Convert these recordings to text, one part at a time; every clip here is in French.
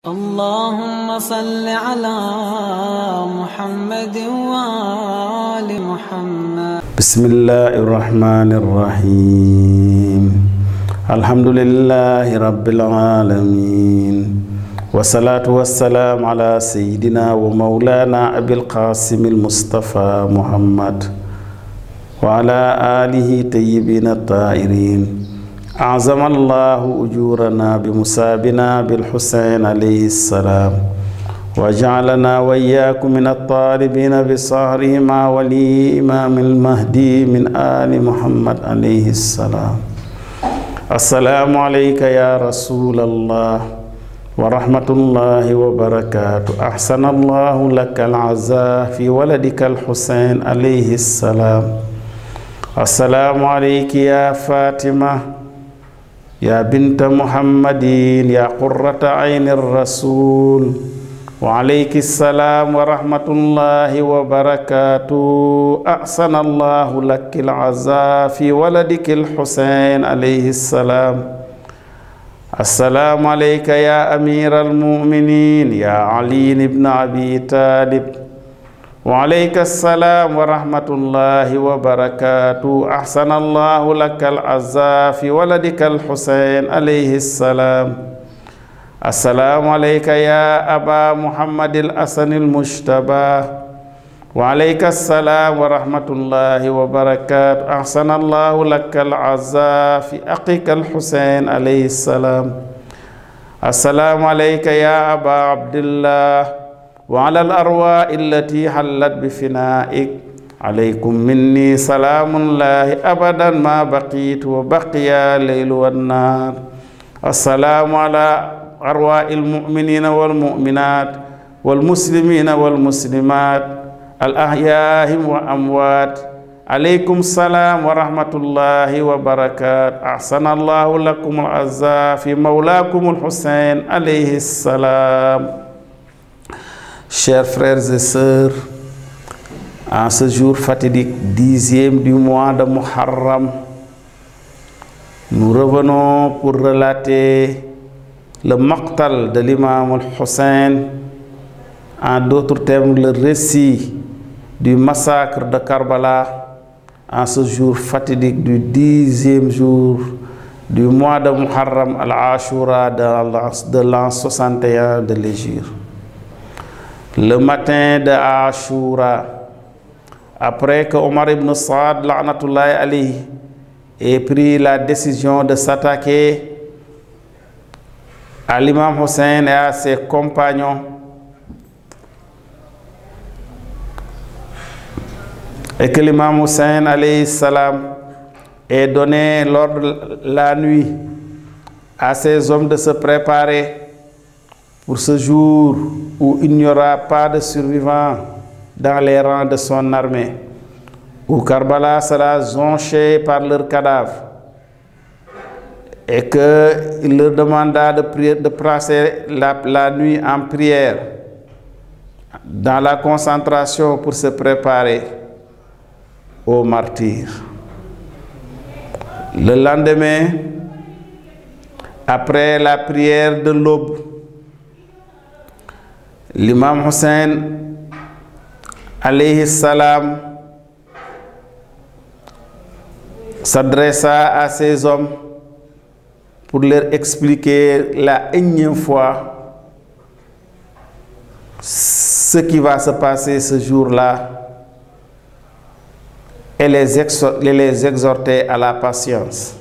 اللهم صل على محمد وآل محمد. بسم الله الرحمن الرحيم. الحمد لله رب العالمين، والصلاة والسلام على سيدنا ومولانا أبي القاسم المصطفى محمد وعلى آله طيبين الطاهرين. أعظم الله أجورنا بمصابنا بالحسين عليه السلام، وجعلنا وإياكم من الطالبين بصهره مع ولي إمام المهدي من آل محمد عليه السلام. السلام عليك يا رسول الله ورحمة الله وبركاته. أحسن الله لك العزاء في ولدك الحسين عليه السلام. السلام عليك يا فاطمة يا بنت محمد يا قرة عين الرسول، وعليك السلام ورحمة الله وبركاته. أحسن الله لك العزاء في ولدك الحسين عليه السلام. السلام عليك يا أمير المؤمنين يا علي بن أبي طالب، وعليك السلام ورحمة الله وبركاته. أحسن الله لك العزاء في ولدك الحسين عليه السلام. السلام عليك يا أبا محمد الحسن المجتبى، وعليك السلام ورحمة الله وبركاته. أحسن الله لك العزاء في أخيك الحسين عليه السلام. السلام عليك يا أبا عبد الله وعلى الأرواح التي حلت بفنائك. عليكم مني سلام الله أبدا ما بقيت وبقي الليل والنهار. السلام على أرواح المؤمنين والمؤمنات والمسلمين والمسلمات الأحياء وأموات. عليكم السلام ورحمة الله وبركاته. أحسن الله لكم العزاء في مولاكم الحسين عليه السلام. Chers frères et sœurs, en ce jour fatidique, 10e du mois de Muharram, nous revenons pour relater le maqtal de l'imam al-Hussein, en d'autres termes le récit du massacre de Karbala, en ce jour fatidique du 10e jour du mois de Muharram al-Ashura de l'an 61 de l'Hégire. Le matin de Ashura, après que Omar ibn Saad la'natullahi alayhi ait pris la décision de s'attaquer à l'imam Hussein et à ses compagnons, et que l'imam Hussein alayhi salam ait donné l'ordre la nuit à ses hommes de se préparer pour ce jour où il n'y aura pas de survivants dans les rangs de son armée, où Karbala sera jonché par leurs cadavres, et qu'il leur demanda de passer la nuit en prière, dans la concentration pour se préparer au martyre. Le lendemain, après la prière de l'aube, l'imam Hussein alayhi salam s'adressa à ses hommes pour leur expliquer la énième fois ce qui va se passer ce jour-là et les exhorter à la patience.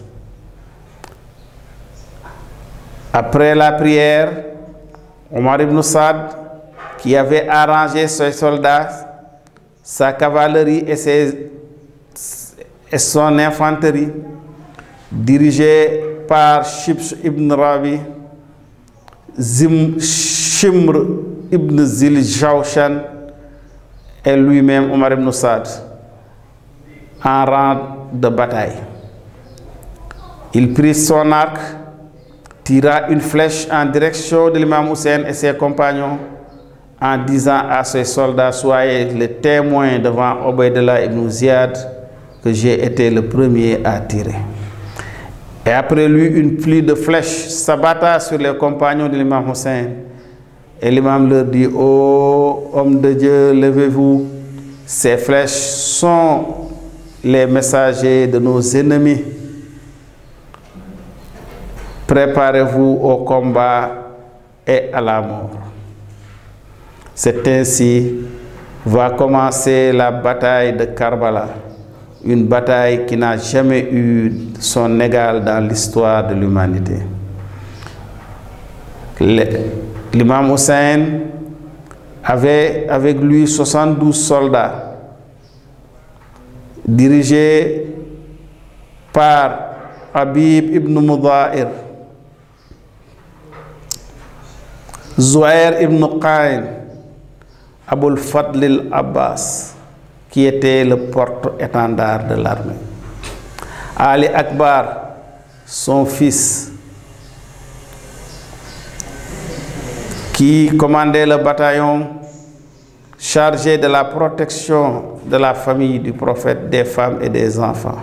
Après la prière, Omar ibn Saad, qui avait arrangé ses soldats, sa cavalerie et son infanterie, dirigée par Shibsh ibn Rabi, Shimr ibn Zil Jawshan et lui-même Omar ibn Saad, en rang de bataille. Il prit son arc, tira une flèche en direction de l'imam Hussein et ses compagnons, en disant à ses soldats: soyez les témoins devant Ubaydullah ibn Ziyad que j'ai été le premier à tirer. Et après lui, une pluie de flèches s'abatta sur les compagnons de l'imam Hussein, Et l'imam leur dit: ô hommes de Dieu, levez-vous, ces flèches sont les messagers de nos ennemis. Préparez-vous au combat et à la mort. C'est ainsi va commencer la bataille de Karbala, une bataille qui n'a jamais eu son égal dans l'histoire de l'humanité. L'imam Hussein avait avec lui 72 soldats dirigés par Habib ibn Mudha'ir, Zuhair ibn Qayn, Abul Fadl al-Abbas, qui était le porte-étendard de l'armée, Ali Akbar, son fils, qui commandait le bataillon chargé de la protection de la famille du prophète, des femmes et des enfants.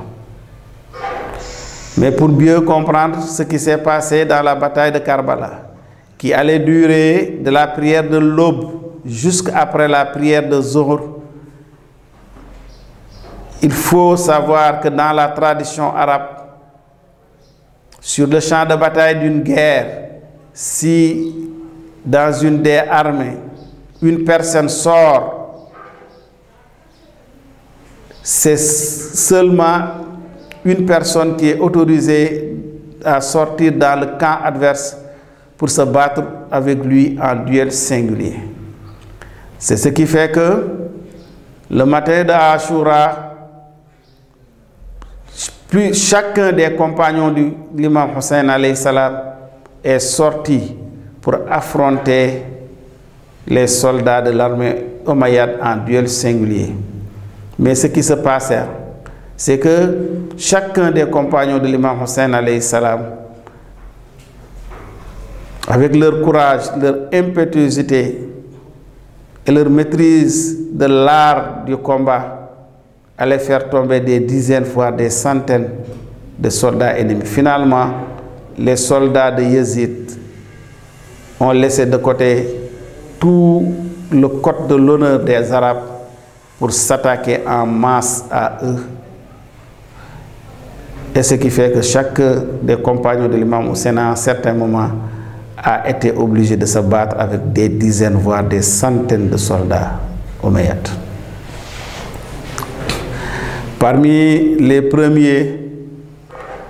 Mais pour mieux comprendre ce qui s'est passé dans la bataille de Karbala, qui allait durer de la prière de l'aube jusqu'après la prière de Zuhr, il faut savoir que dans la tradition arabe, sur le champ de bataille d'une guerre, si dans une des armées, une personne sort, c'est seulement une personne qui est autorisée à sortir dans le camp adverse pour se battre avec lui en duel singulier. C'est ce qui fait que le matin de Ashura, chacun des compagnons de l'imam Hussein alayhi salam est sorti pour affronter les soldats de l'armée omeyyade en duel singulier. Mais ce qui se passait, c'est que chacun des compagnons de l'imam Hussein alayhi salam, avec leur courage, leur impétuosité et leur maîtrise de l'art du combat, allaient faire tomber des dizaines, voire des centaines de soldats ennemis. Finalement, les soldats de Yezid ont laissé de côté tout le code de l'honneur des Arabes pour s'attaquer en masse à eux. Et ce qui fait que chacun des compagnons de l'imam Hussein, à un certain moment, a été obligé de se battre avec des dizaines, voire des centaines de soldats omeyyades. Parmi les premiers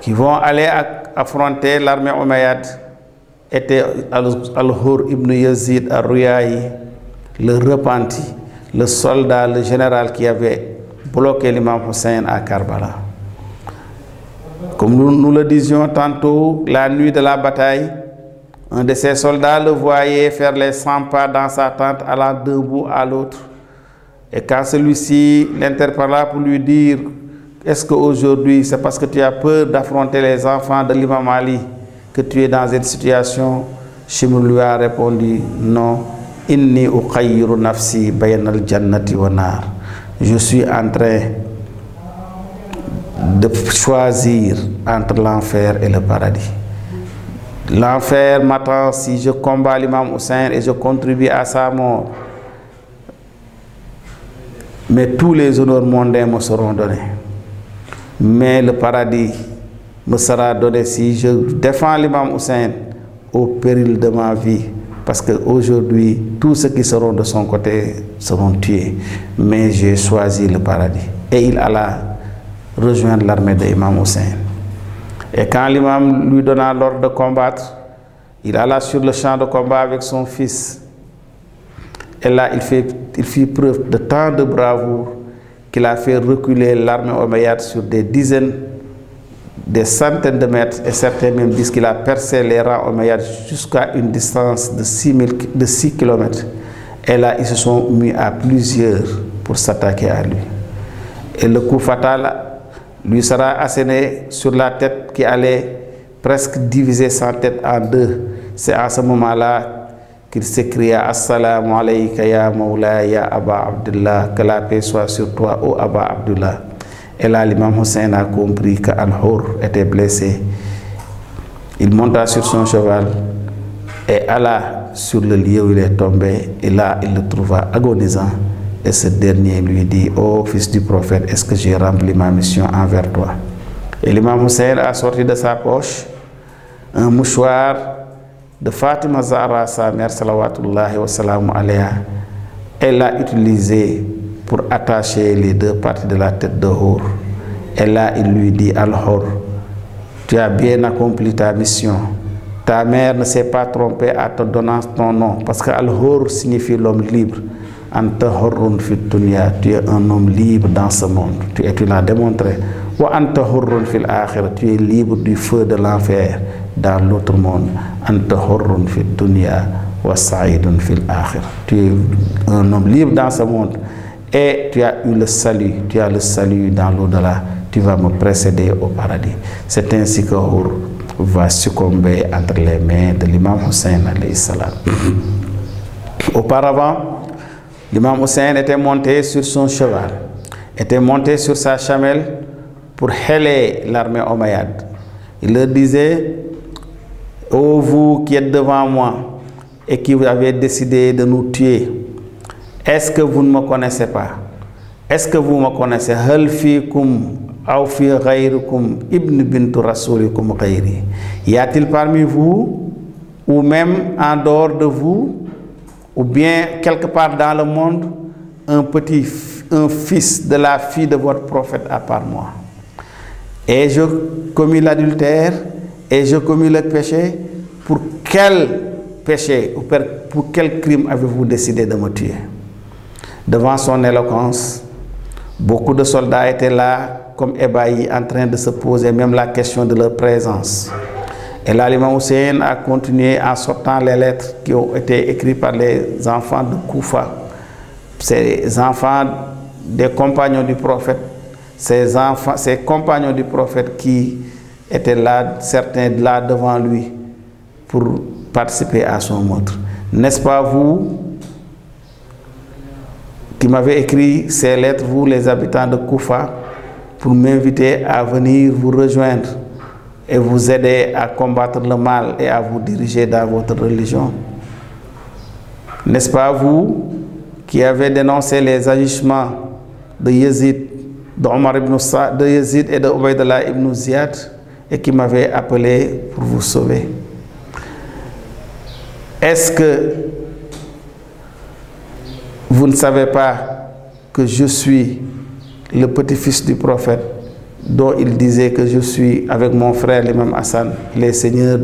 qui vont aller affronter l'armée omeyyade était Al-Hur ibn Yazid al-Ruyayi, le repenti, le soldat, le général qui avait bloqué l'imam Hussein à Karbala. Comme nous le disions tantôt, la nuit de la bataille, un de ses soldats le voyait faire les 100 pas dans sa tente, allant d'un bout à l'autre. Et quand celui-ci l'interpella pour lui dire: est-ce qu'aujourd'hui, c'est parce que tu as peur d'affronter les enfants de l'imam Ali que tu es dans cette situation? Shimr lui a répondu: non, inni uqayyiru nafsi bayna al-jannati wa nar. Je suis en train de choisir entre l'enfer et le paradis. L'enfer m'attend si je combats l'imam Hussein et je contribue à sa mort. Mais tous les honneurs mondains me seront donnés. Mais le paradis me sera donné si je défends l'imam Hussein au péril de ma vie. Parce qu'aujourd'hui, tous ceux qui seront de son côté seront tués. Mais j'ai choisi le paradis. Et il alla rejoindre l'armée de l'imam Hussein. Et quand l'imam lui donna l'ordre de combattre, il alla sur le champ de combat avec son fils. Et là, il fit preuve de tant de bravoure qu'il a fait reculer l'armée omeyyade sur des dizaines, des centaines de mètres, et certains même disent qu'il a percé les rangs omeyyades jusqu'à une distance de 6 km. Et là, ils se sont mis à plusieurs pour s'attaquer à lui. Et le coup fatal lui sera asséné sur la tête qui allait presque diviser sa tête en deux. C'est à ce moment-là qu'il s'écria: Assalamu alayka ya Mawla ya Aba Abdullah, que la paix soit sur toi, ô Aba Abdullah. Et là, l'imam Hussein a compris que Al-Hur était blessé. Il monta sur son cheval et alla sur le lieu où il est tombé, et là il le trouva agonisant, et ce dernier lui dit: ô fils du prophète, est-ce que j'ai rempli ma mission envers toi? Et l'imam Hussein a sorti de sa poche un mouchoir de Fatima Zahra, sa mère, salawatullahi wa salamu alayha. Elle l'a utilisé pour attacher les deux parties de la tête de Hur. Et là, il lui dit: Al-Hur, tu as bien accompli ta mission. Ta mère ne s'est pas trompée à te donner ton nom, parce que Al-Hur signifie l'homme libre. Anta hurrun fit dunya, tu es un homme libre dans ce monde. Tu l'as démontré. Wa anta hurrun fil akhirah, tu es libre du feu de l'enfer dans l'autre monde. Anta hurrun fit dunya wa sa'idun fil akhirah. Tu es un homme libre dans ce monde et tu as eu le salut. Tu as le salut dans l'au-delà. Tu vas me précéder au paradis. C'est ainsi que Hur va succomber entre les mains de l'imam Hussein alayhi salam. Auparavant, l'imam Hussein était monté sur son cheval, était monté sur sa chamelle pour héler l'armée omeyyade. Il leur disait: ô vous qui êtes devant moi et qui avez décidé de nous tuer, est-ce que vous ne me connaissez pas? Est-ce que vous me connaissez? Hal fikum aw fi ghayrikum ibn bintu rasulikum ghayri. Y a-t-il parmi vous, ou même en dehors de vous, ou bien quelque part dans le monde, un fils de la fille de votre prophète à part moi? Et je commis l'adultère, et je commis le péché. Pour quel péché ou pour quel crime avez-vous décidé de me tuer? Devant son éloquence, beaucoup de soldats étaient là, comme ébahis, en train de se poser même la question de leur présence. Et là, l'imam Hussein a continué en sortant les lettres qui ont été écrites par les enfants de Koufa, ces enfants des compagnons du prophète, ces compagnons du prophète qui étaient là, certains là devant lui, pour participer à son meurtre. N'est-ce pas vous qui m'avez écrit ces lettres, vous les habitants de Koufa, pour m'inviter à venir vous rejoindre et vous aider à combattre le mal et à vous diriger dans votre religion? N'est-ce pas vous qui avez dénoncé les agissements de Yazid, de Yazid et de Ubaydullah ibn Ziyad, et qui m'avait appelé pour vous sauver? Est-ce que vous ne savez pas que je suis le petit-fils du prophète, dont il disait que je suis, avec mon frère l'imam Hassan, les seigneurs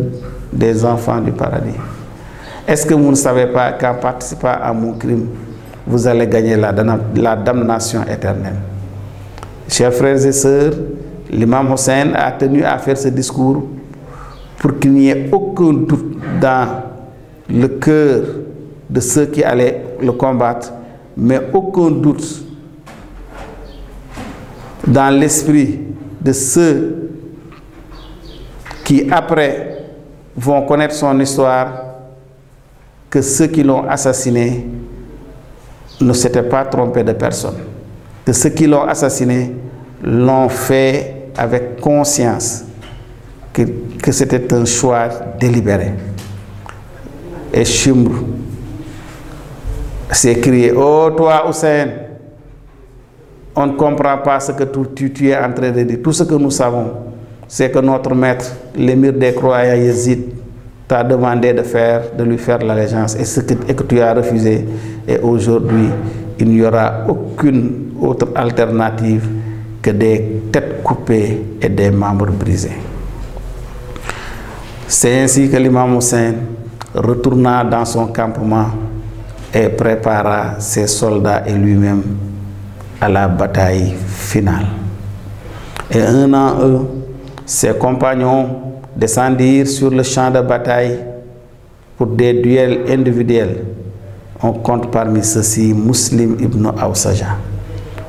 des enfants du paradis? Est-ce que vous ne savez pas qu'en participant à mon crime, vous allez gagner la damnation éternelle? Chers frères et sœurs, l'imam Hussein a tenu à faire ce discours pour qu'il n'y ait aucun doute dans le cœur de ceux qui allaient le combattre, mais aucun doute dans l'esprit de ceux qui après vont connaître son histoire, que ceux qui l'ont assassiné ne s'étaient pas trompés de personne, que ceux qui l'ont assassiné l'ont fait avec conscience, que c'était un choix délibéré. Et Shimr s'est crié: oh toi Hussein, on ne comprend pas ce que tu es en train de dire. Tout ce que nous savons, c'est que notre maître, l'émir des croyants Yazid, t'a demandé de lui faire l'allégeance et que tu as refusé. Et aujourd'hui, il n'y aura aucune autre alternative que des têtes coupées et des membres brisés. C'est ainsi que l'imam Hussein retourna dans son campement et prépara ses soldats et lui-même à la bataille finale. Et un à un, ses compagnons descendirent sur le champ de bataille pour des duels individuels. On compte parmi ceux-ci Muslim ibn Awsaja.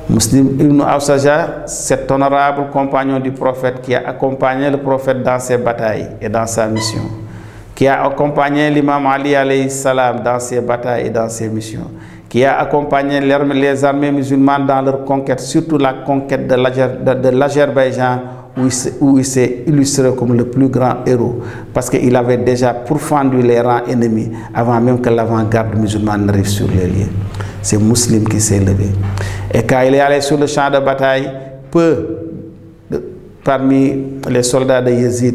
Muslim ibn Awsaja, cet honorable compagnon du prophète qui a accompagné le prophète dans ses batailles et dans sa mission, qui a accompagné l'imam Ali alayhi salam dans ses batailles et dans ses missions, qui a accompagné les armées musulmanes dans leur conquête, surtout la conquête de l'Azerbaïdjan où il s'est illustré comme le plus grand héros, parce qu'il avait déjà pourfendu les rangs ennemis avant même que l'avant-garde musulmane n'arrive sur les lieux. C'est Muslim qui s'est levé. Et quand il est allé sur le champ de bataille, peu parmi les soldats de Yezid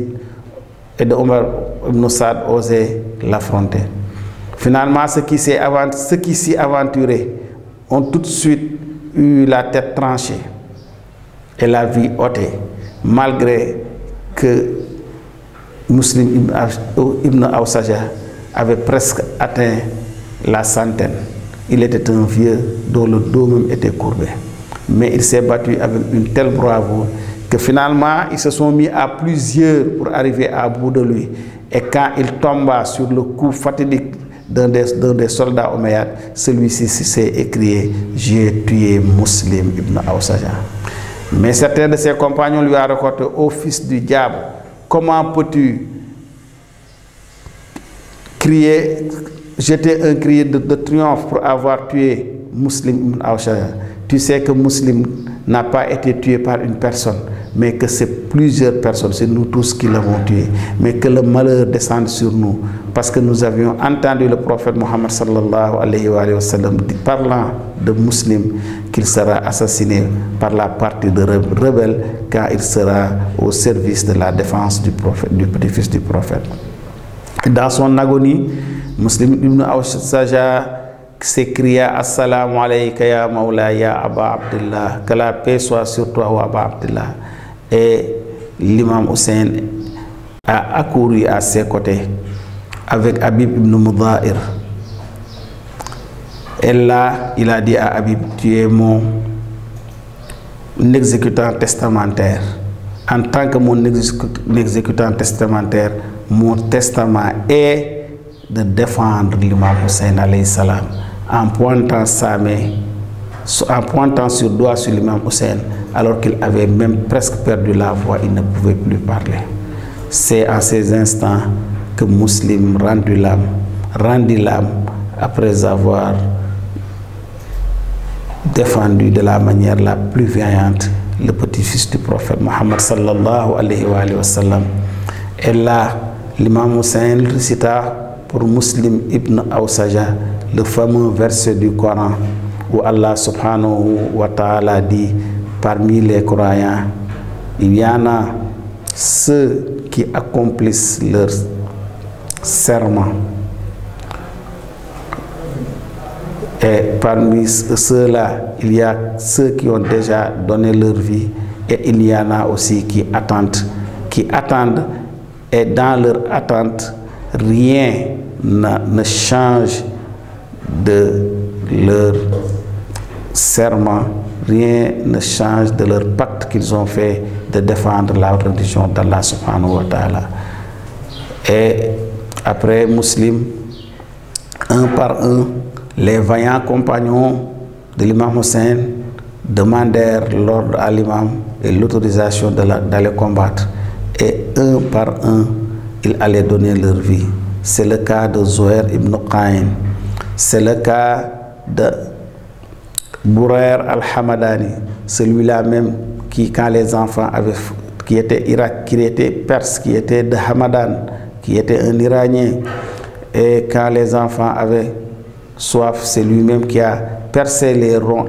et de Omar ibn Saad osaient l'affronter. Finalement, ceux qui s'y aventuraient ont tout de suite eu la tête tranchée et la vie ôtée, malgré que Muslim ibn Awsaja avait presque atteint la centaine. Il était un vieux dont le dos même était courbé. Mais il s'est battu avec une telle bravoure que finalement, ils se sont mis à plusieurs pour arriver à bout de lui. Et quand il tomba sur le coup fatidique d'un des soldats omeyyades, celui-ci s'est écrié « J'ai tué Muslim ibn Awsaja ». Mais certains de ses compagnons lui ont raconté « Ô fils du diable, comment peux-tu jeter un cri de triomphe pour avoir tué Muslim ibn Awsaja? Tu sais que Muslim n'a pas été tué par une personne, mais que c'est plusieurs personnes, c'est nous tous qui l'avons tué, mais que le malheur descende sur nous, parce que nous avions entendu le prophète Mohammed sallallahu alayhi wa sallam parlant de Muslim qu'il sera assassiné par la partie de rebelles quand il sera au service de la défense du prophète, du petit-fils du prophète. Dans son agonie, Muslim ibn Awsaja s'écria « Assalamu alayka ya Mawla ya Aba Abdullah, que la paix soit sur toi, ou Aba Abdullah ». Et l'imam Hussein a accouru à ses côtés avec Habib ibn Mudha'ir. Et là, il a dit à Habib, tu es mon exécutant testamentaire. En tant que mon exécutant testamentaire, mon testament est de défendre l'imam Hussein alayhi salam en pointant sa main, en pointant sur doigt sur l'imam Hussein, alors qu'il avait même presque perdu la voix, il ne pouvait plus parler. C'est en ces instants que Muslim rendit l'âme après avoir défendu de la manière la plus vaillante le petit-fils du prophète Mohammed sallallahu alayhi wa sallam. Et là, l'imam Hussein récita pour Muslim ibn Awsaja le fameux verset du Coran où Allah subhanahu wa ta'ala dit: parmi les croyants, il y en a ceux qui accomplissent leur serment, et parmi ceux-là, il y a ceux qui ont déjà donné leur vie, et il y en a aussi qui attendent, et dans leur attente, rien ne change de leur serment, rien ne change de leur pacte qu'ils ont fait de défendre la religion d'Allah subhanahu wa ta'ala. Et après Muslim, un par un, les vaillants compagnons de l'imam Hussein demandèrent l'ordre à l'imam et l'autorisation d'aller combattre. Et un par un, ils allaient donner leur vie. C'est le cas de Zuhair ibn Qayn, c'est le cas de Bourair al-Hamadani, celui-là même qui, quand les enfants avaient, qui était perse, qui était de Hamadan, qui était un Iranien, et quand les enfants avaient soif, c'est lui-même qui a percé les rangs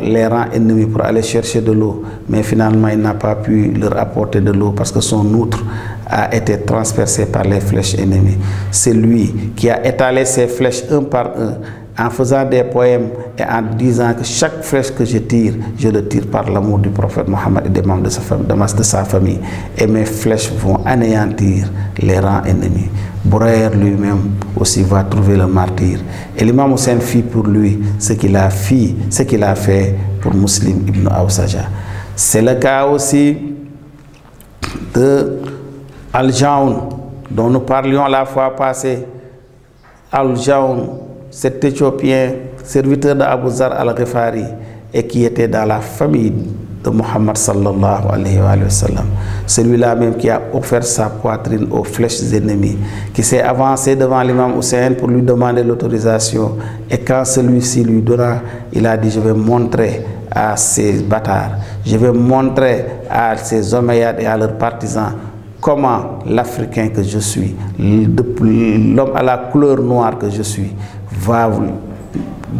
ennemis pour aller chercher de l'eau, mais finalement il n'a pas pu leur apporter de l'eau parce que son outre a été transpercé par les flèches ennemies. C'est lui qui a étalé ses flèches un par un, en faisant des poèmes et en disant que chaque flèche que je tire, je le tire par l'amour du prophète Mohammed et des membres de sa famille. Et mes flèches vont anéantir les rangs ennemis. Bourair lui-même aussi va trouver le martyr. Et l'imam Hussein fit pour lui ce qu'il a fait pour Muslim ibn Awsaja. C'est le cas aussi de Al-Jawn, dont nous parlions la fois passée. Al-Jawn, cet Éthiopien, serviteur d'Abu Zar al-Ghifari, et qui était dans la famille de Muhammad sallallahu alayhi wa sallam. Celui-là même qui a offert sa poitrine aux flèches ennemies, qui s'est avancé devant l'imam Hussein pour lui demander l'autorisation. Et quand celui-ci lui donna, il a dit: je vais montrer à ces bâtards. Je vais montrer à ces Omeyyades et à leurs partisans comment l'Africain que je suis, l'homme à la couleur noire que je suis, va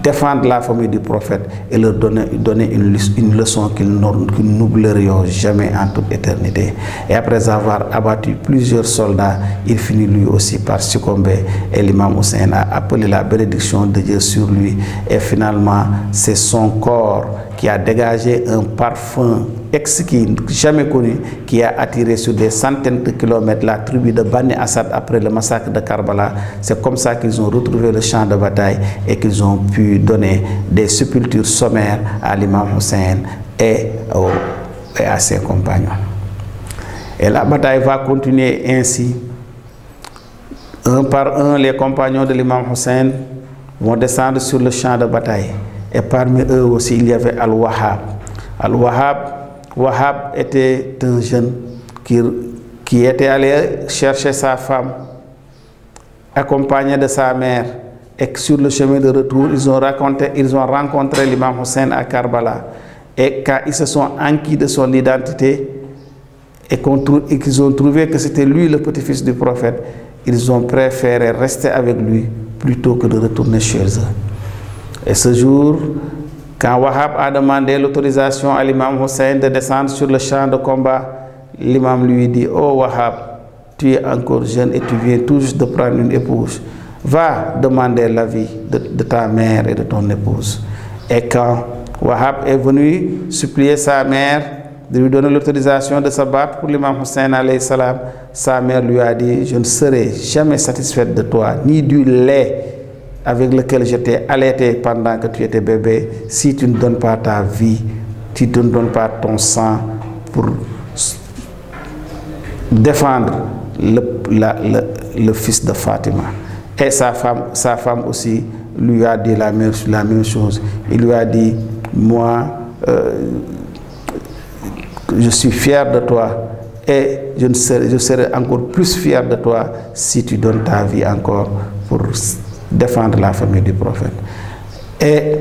défendre la famille du prophète et leur donner une leçon qu'ils n'oublieront jamais en toute éternité. Et après avoir abattu plusieurs soldats, il finit lui aussi par succomber et l'imam Hussein a appelé la bénédiction de Dieu sur lui et finalement c'est son corps qui a dégagé un parfum exquis, jamais connu, qui a attiré sur des centaines de kilomètres la tribu de Bani Assad après le massacre de Karbala. C'est comme ça qu'ils ont retrouvé le champ de bataille et qu'ils ont pu donner des sépultures sommaires à l'imam Hussein et à ses compagnons. Et la bataille va continuer ainsi. Un par un, les compagnons de l'imam Hussein vont descendre sur le champ de bataille. Et parmi eux aussi, il y avait Al-Wahhab. Al-Wahhab était un jeune qui était allé chercher sa femme, accompagné de sa mère. Et sur le chemin de retour, ils ont rencontré l'imam Hussein à Karbala. Et quand ils se sont enquis de son identité et qu'ils ont trouvé que c'était lui le petit-fils du prophète, ils ont préféré rester avec lui plutôt que de retourner chez eux. Et ce jour, quand Wahhab a demandé l'autorisation à l'imam Hussein de descendre sur le champ de combat, l'imam lui dit: oh Wahhab, tu es encore jeune et tu viens tout juste de prendre une épouse. Va demander l'avis de ta mère et de ton épouse. Et quand Wahhab est venu supplier sa mère de lui donner l'autorisation de se battre pour l'imam Hussein alayhi salam, sa mère lui a dit: je ne serai jamais satisfaite de toi, ni du lait avec lequel je t'ai allaité pendant que tu étais bébé, si tu ne donnes pas ta vie, tu ne donnes pas ton sang pour défendre le fils de Fatima. Et sa femme aussi lui a dit la même chose. Il lui a dit: moi, je suis fier de toi et je serai encore plus fier de toi si tu donnes ta vie encore pour défendre la famille du prophète. Et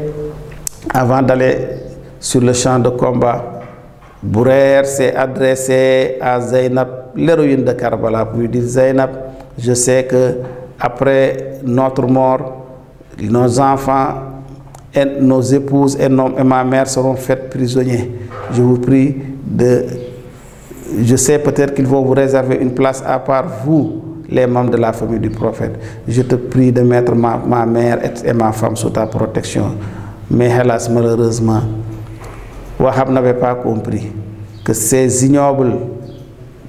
avant d'aller sur le champ de combat, Bourer s'est adressé à Zainab, l'héroïne de Karbala, pour lui dire: Zainab, je sais que après notre mort, nos enfants, et nos épouses et ma mère seront faites prisonniers. Je vous prie je sais peut-être qu'ils vont vous réserver une place à part, vous, les membres de la famille du prophète. Je te prie de mettre ma mère et ma femme sous ta protection. Mais hélas, malheureusement, Wahhab n'avait pas compris que ces ignobles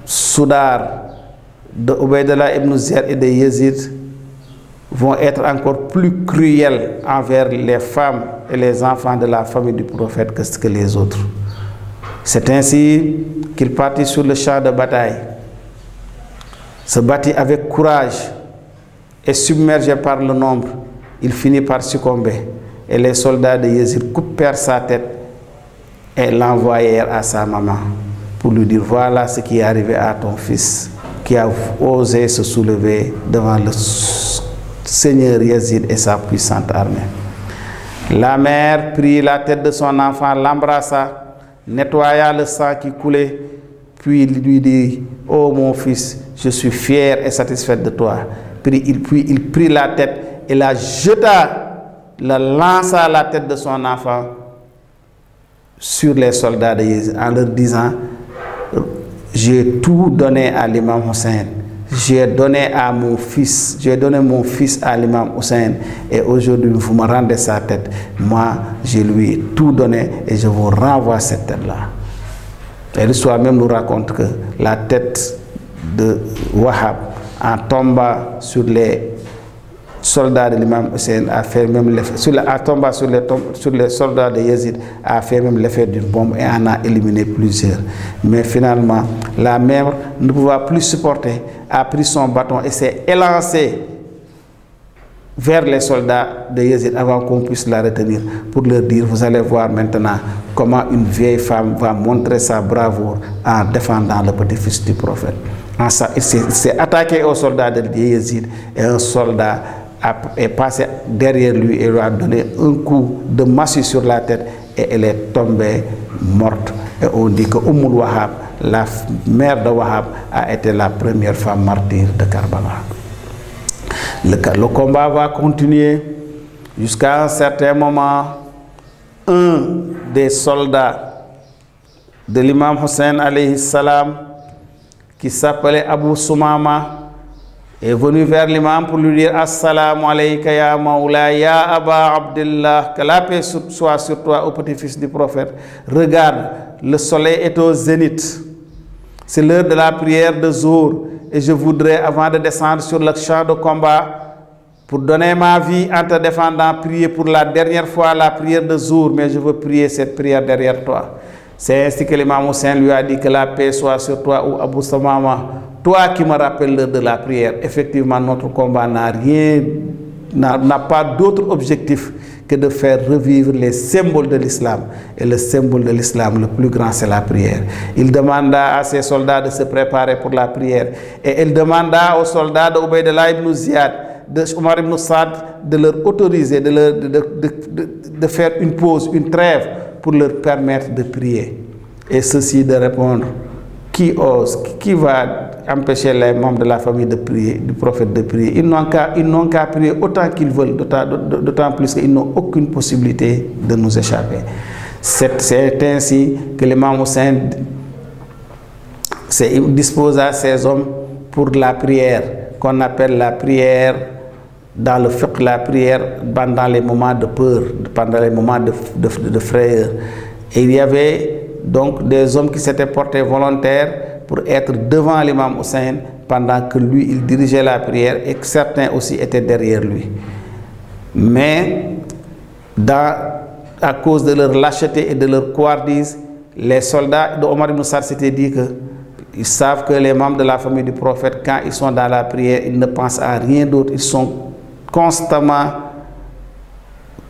soudards de Ubaydallah ibn Ziyad et de Yazid vont être encore plus cruels envers les femmes et les enfants de la famille du prophète que les autres. C'est ainsi qu'il partit sur le champ de bataille, se battit avec courage et submergé par le nombre, il finit par succomber. Et les soldats de Yazid coupèrent sa tête et l'envoyèrent à sa maman pour lui dire: voilà ce qui est arrivé à ton fils qui a osé se soulever devant le Seigneur Yazid et sa puissante armée. La mère prit la tête de son enfant, l'embrassa, nettoya le sang qui coulait, puis lui dit: oh mon fils, je suis fier et satisfaite de toi. Puis il prit la tête et la lança la tête de son enfant sur les soldats de Yazid en leur disant: j'ai tout donné à l'imam Hussein. J'ai donné mon fils à l'imam Hussein et aujourd'hui vous me rendez sa tête. Moi, je lui ai tout donné et je vous renvoie cette tête-là. Et l'histoire même nous raconte que la tête de Wahhab, en tombant sur les soldats de l'imam Hussein, a fait même l'effet, sur les soldats de Yazid, a fait même l'effet d'une bombe et en a éliminé plusieurs. Mais finalement, la mère ne pouvait plus supporter, a pris son bâton et s'est élancée vers les soldats de Yazid avant qu'on puisse la retenir pour leur dire: vous allez voir maintenant comment une vieille femme va montrer sa bravoure en défendant le petit-fils du prophète. Il s'est attaqué aux soldats de Yazid et un soldat est passé derrière lui et lui a donné un coup de massue sur la tête et elle est tombée morte. Et on dit que Wahab, la mère de Wahab, a été la première femme martyre de Karbala. Le combat va continuer jusqu'à un certain moment. Un des soldats de l'imam Hussein alayhi salam, qui s'appelait Abu Sumama, est venu vers l'imam pour lui dire Assalamu alayka ya Mawla ya Aba Abdullah, que la paix soit sur toi, au petit-fils du prophète. Regarde, le soleil est au zénith, c'est l'heure de la prière de Zour, et je voudrais, avant de descendre sur le champ de combat, pour donner ma vie en te défendant, prier pour la dernière fois la prière de Zour, mais je veux prier cette prière derrière toi. C'est ainsi que l'imam Hussein lui a dit que la paix soit sur toi, ou Abu Samama, toi qui me rappelles l'heure de la prière. Effectivement, notre combat n'a pas d'autre objectif que de faire revivre les symboles de l'islam. Et le symbole de l'islam, le plus grand, c'est la prière. Il demanda à ses soldats de se préparer pour la prière. Et il demanda aux soldats de Ubaydullah ibn Ziyad, de Omar ibn Saad, de leur autoriser, de faire une pause, une trêve, pour leur permettre de prier. Et ceci de répondre, qui ose, qui va empêcher les membres de la famille de prier, du prophète de prier? Ils n'ont qu'à prier autant qu'ils veulent, d'autant plus qu'ils n'ont aucune possibilité de nous échapper. C'est ainsi que l'imam Hussein disposa ses hommes pour la prière, qu'on appelle la prière dans le fiqh, la prière pendant les moments de peur, pendant les moments de frayeur. Et il y avait donc des hommes qui s'étaient portés volontaires pour être devant l'imam Hussein pendant que lui, il dirigeait la prière, et que certains aussi étaient derrière lui. Mais à cause de leur lâcheté et de leur couardise, les soldats de Omar ibn Saad s'étaient dit que ils savent que les membres de la famille du prophète, quand ils sont dans la prière, ils ne pensent à rien d'autre, ils sont constamment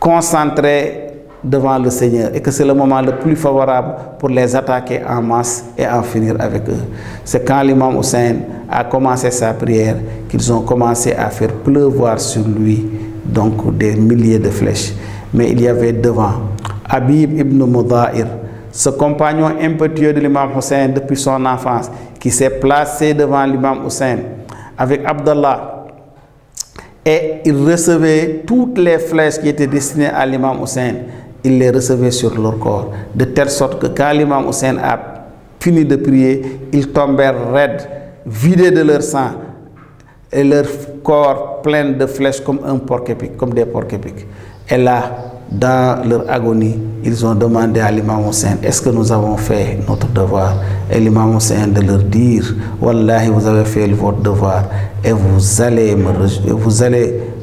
concentrés devant le Seigneur, et que c'est le moment le plus favorable pour les attaquer en masse et en finir avec eux. C'est quand l'imam Hussein a commencé sa prière qu'ils ont commencé à faire pleuvoir sur lui donc des milliers de flèches. Mais il y avait devant Habib ibn Mudha'ir, ce compagnon impétueux de l'imam Hussein depuis son enfance, qui s'est placé devant l'imam Hussein avec Abdallah, et il recevait toutes les flèches qui étaient destinées à l'imam Hussein. Il les recevait sur leur corps, de telle sorte que quand l'imam Hussein a fini de prier, ils tombèrent raides, vidés de leur sang, et leur corps plein de flèches comme des porcs-épics. Et là, dans leur agonie, ils ont demandé à l'imam Hussein, est-ce que nous avons fait notre devoir? Et l'imam Hussein de leur dire, Wallahi, vous avez fait votre devoir, et vous allez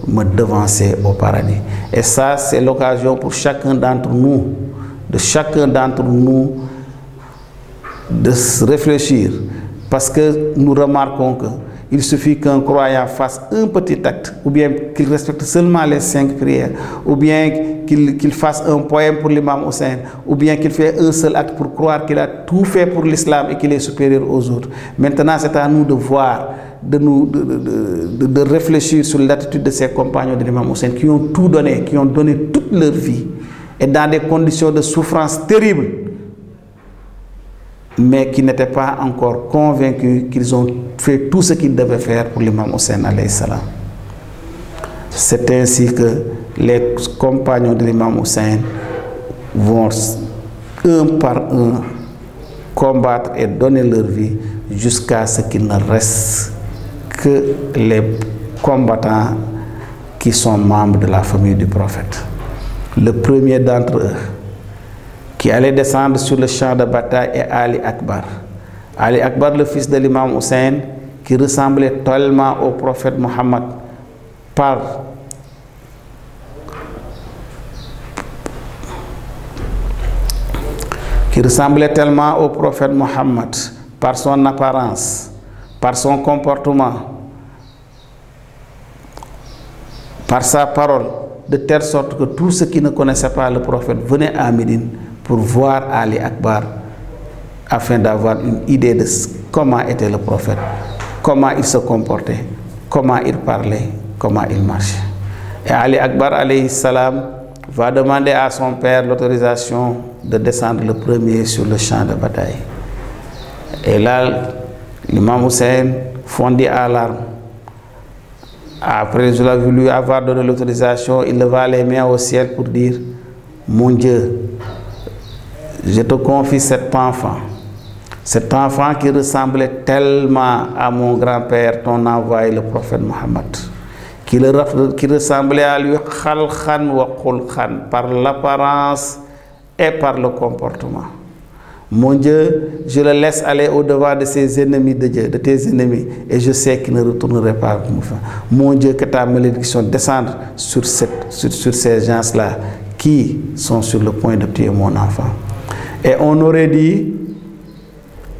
me devancer au paradis. Et ça, c'est l'occasion pour chacun d'entre nous, de se réfléchir, parce que nous remarquons que il suffit qu'un croyant fasse un petit acte, ou bien qu'il respecte seulement les 5 prières, ou bien qu'il fasse un poème pour l'imam Hussein, ou bien qu'il fait un seul acte pour croire qu'il a tout fait pour l'islam et qu'il est supérieur aux autres. Maintenant, c'est à nous de voir, de réfléchir sur l'attitude de ces compagnons de l'imam Hussein qui ont tout donné, qui ont donné toute leur vie, et dans des conditions de souffrance terribles, mais qui n'étaient pas encore convaincus qu'ils ont fait tout ce qu'ils devaient faire pour l'imam Hussein alayhi salam. C'est ainsi que les compagnons de l'imam Hussein vont un par un combattre et donner leur vie jusqu'à ce qu'il ne reste que les combattants qui sont membres de la famille du prophète. Le premier d'entre eux qui allait descendre sur le champ de bataille est Ali Akbar. Ali Akbar, le fils de l'imam Hussein, qui ressemblait tellement au prophète Mohammed par son apparence, par son comportement, par sa parole, de telle sorte que tous ceux qui ne connaissaient pas le prophète venaient à Médine pour voir Ali Akbar, afin d'avoir une idée de comment était le prophète, comment il se comportait, comment il parlait, comment il marchait. Et Ali Akbar alayhi salam va demander à son père l'autorisation de descendre le premier sur le champ de bataille. Et là, l'imam Hussein fondit à larmes. Après je l'ai voulu avoir donné l'autorisation, il leva les mains au ciel pour dire: mon Dieu, je te confie cet enfant qui ressemblait tellement à mon grand-père, ton envoyé, le prophète Mohammed, qui ressemblait à lui khalkhan wa khulkhan, par l'apparence et par le comportement. Mon Dieu, je le laisse aller au-devant de ses ennemis de Dieu, de tes ennemis, et je sais qu'il ne retournerait pas. Mon Dieu, que ta malédiction descende sur ces gens-là qui sont sur le point de tuer mon enfant. Et on aurait dit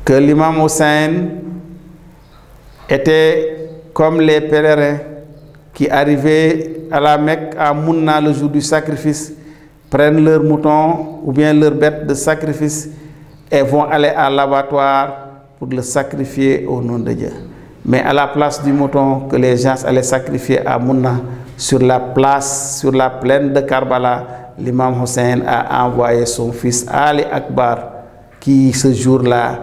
que l'imam Hussein était comme les pèlerins qui arrivaient à la Mecque, à Mouna, le jour du sacrifice, prennent leur mouton ou bien leur bête de sacrifice et vont aller à l'abattoir pour le sacrifier au nom de Dieu. Mais à la place du mouton que les gens allaient sacrifier à Mouna, sur la plaine de Karbala, l'imam Hussein a envoyé son fils Ali Akbar, qui ce jour-là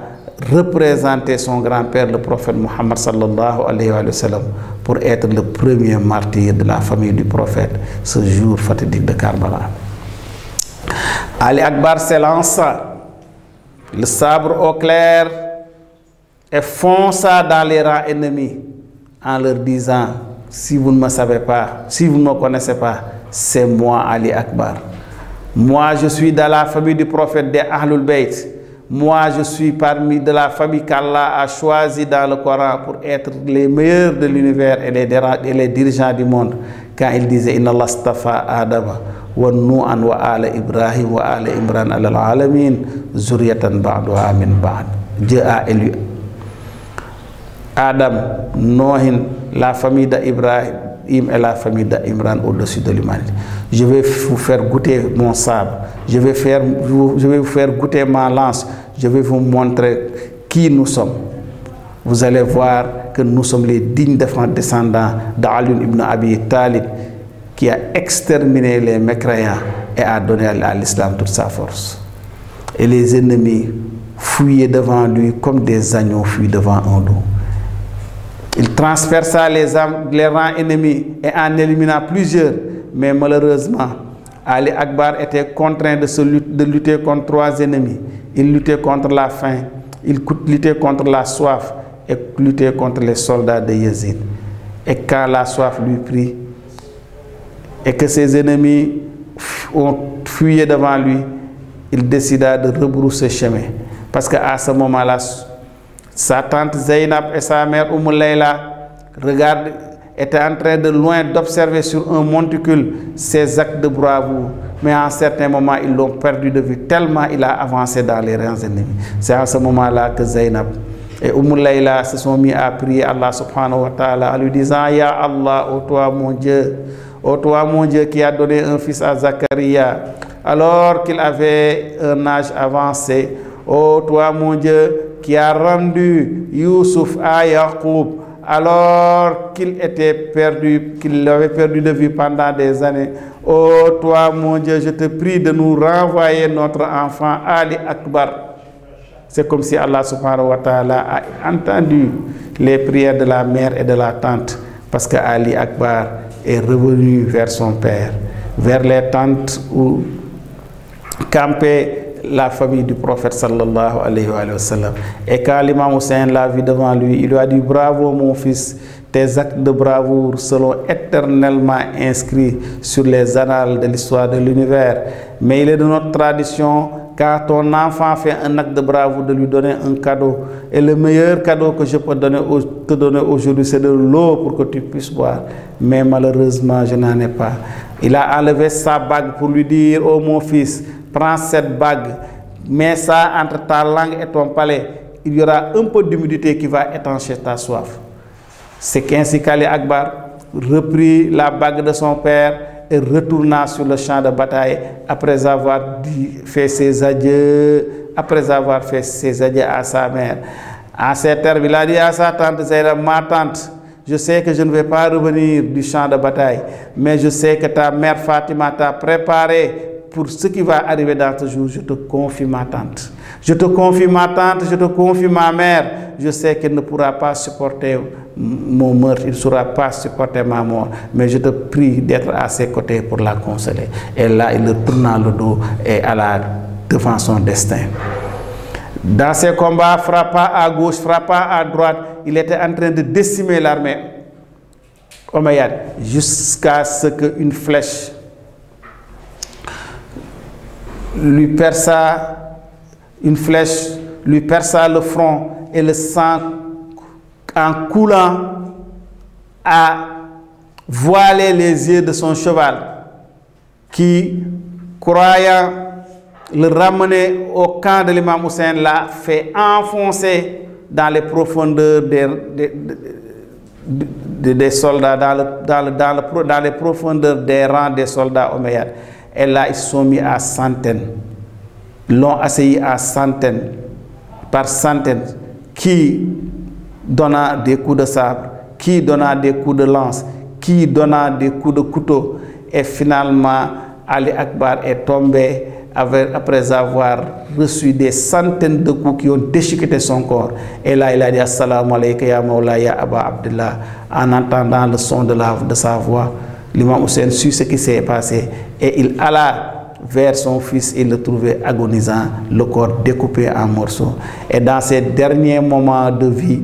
représentait son grand-père, le prophète Mohammed sallallahu alayhi wa sallam, pour être le premier martyr de la famille du prophète, ce jour fatidique de Karbala. Ali Akbar s'élança, le sabre au clair, et fonça dans les rangs ennemis en leur disant: si vous ne me savez pas, si vous ne me connaissez pas, c'est moi Ali Akbar. Moi je suis dans la famille du prophète des Ahlul Bayt. Moi je suis parmi de la famille qu'Allah a choisi dans le Coran pour être les meilleurs de l'univers et les dirigeants du monde. Quand il disait: Inna Allah astafa Adama wa Nu'an wa ala Ibrahim wa ala Imran alal alamin zuriyatan ba'duha min ba'd. Dieu a élu Adam, Nohin, la famille d'Ibrahim et la famille d'Imran au-dessus de l'humanité. Je vais vous faire goûter mon sabre, je vais vous faire goûter ma lance, je vais vous montrer qui nous sommes. Vous allez voir que nous sommes les dignes descendants d'Ali ibn Abi Talib, qui a exterminé les mécréants et a donné à l'islam toute sa force. Et les ennemis fuyaient devant lui comme des agneaux fuient devant un loup. Il transperça les rangs ennemis et en élimina plusieurs, mais malheureusement, Ali Akbar était contraint de lutter contre 3 ennemis. Il luttait contre la faim, il luttait contre la soif et luttait contre les soldats de Yazid. Et quand la soif lui prit et que ses ennemis ont fuyé devant lui, il décida de rebrousser chemin. Parce qu'à ce moment-là, sa tante Zainab et sa mère Layla étaient en train de loin d'observer sur un monticule ses actes de bravoure. Mais à un certain moment, ils l'ont perdu de vue tellement il a avancé dans les rangs ennemis. C'est à ce moment-là que Zainab et Layla se sont mis à prier Allah subhanahu wa ta'ala en lui disant: Ya Allah, ô toi mon Dieu qui a donné un fils à Zacharia alors qu'il avait un âge avancé. Ô toi mon Dieu qui a rendu Youssouf à Yaqub alors qu'il l'avait perdu de vue pendant des années. Ô toi mon Dieu, je te prie de nous renvoyer notre enfant Ali Akbar. C'est comme si Allah subhanahu wa ta'ala a entendu les prières de la mère et de la tante, parce que Ali Akbar est revenu vers son père, vers les tentes où campait la famille du prophète sallallahu alayhi wa sallam. Et quand l'imam Hussein l'a vu devant lui, il lui a dit: bravo mon fils, tes actes de bravoure seront éternellement inscrits sur les annales de l'histoire de l'univers. Mais il est de notre tradition, quand ton enfant fait un acte de bravoure, de lui donner un cadeau. Et le meilleur cadeau que je peux te donner aujourd'hui, c'est de l'eau pour que tu puisses boire. Mais malheureusement, je n'en ai pas. Il a enlevé sa bague pour lui dire: oh mon fils, prends cette bague, mets ça entre ta langue et ton palais. Il y aura un peu d'humidité qui va étancher ta soif. C'est qu'ainsi qu'Ali Akbar reprit la bague de son père et retourna sur le champ de bataille après avoir fait ses adieux, à sa mère. En ces termes, il a dit à sa tante Zainab: ma tante, Je sais que je ne vais pas revenir du champ de bataille, mais je sais que ta mère Fatima t'a préparé pour ce qui va arriver dans ce jour. Je te confie ma tante. Je te confie ma tante, je te confie ma mère. Je sais qu'elle ne pourra pas supporter mon meurtre, il ne saura pas supporter ma mort, mais je te prie d'être à ses côtés pour la consoler. Et là, il leur tourna le dos et alla devant son destin. Dans ses combats, frappant à gauche, frappant à droite, il était en train de décimer l'armée omeyyade jusqu'à ce qu'une flèche lui perça le front et le sang en coulant a voilé les yeux de son cheval qui, croyant le ramener au camp de l'imam Hussein, l'a fait enfoncer dans les profondeurs des soldats, dans les profondeurs des rangs des soldats omeyyades. Et là, ils se sont mis à centaines, l'ont assailli à centaines, par centaines, qui donna des coups de sabre, qui donna des coups de lance, qui donna des coups de couteau. Et finalement, Ali Akbar est tombé après avoir reçu des centaines de coups qui ont déchiqueté son corps. Et là, il a dit Assalamu alayka ya Mawla ya Aba Abdullah. En entendant le son de sa voix, l'imam Hussein sut ce qui s'est passé et il alla vers son fils et le trouvait agonisant, le corps découpé en morceaux. Et dans ses derniers moments de vie,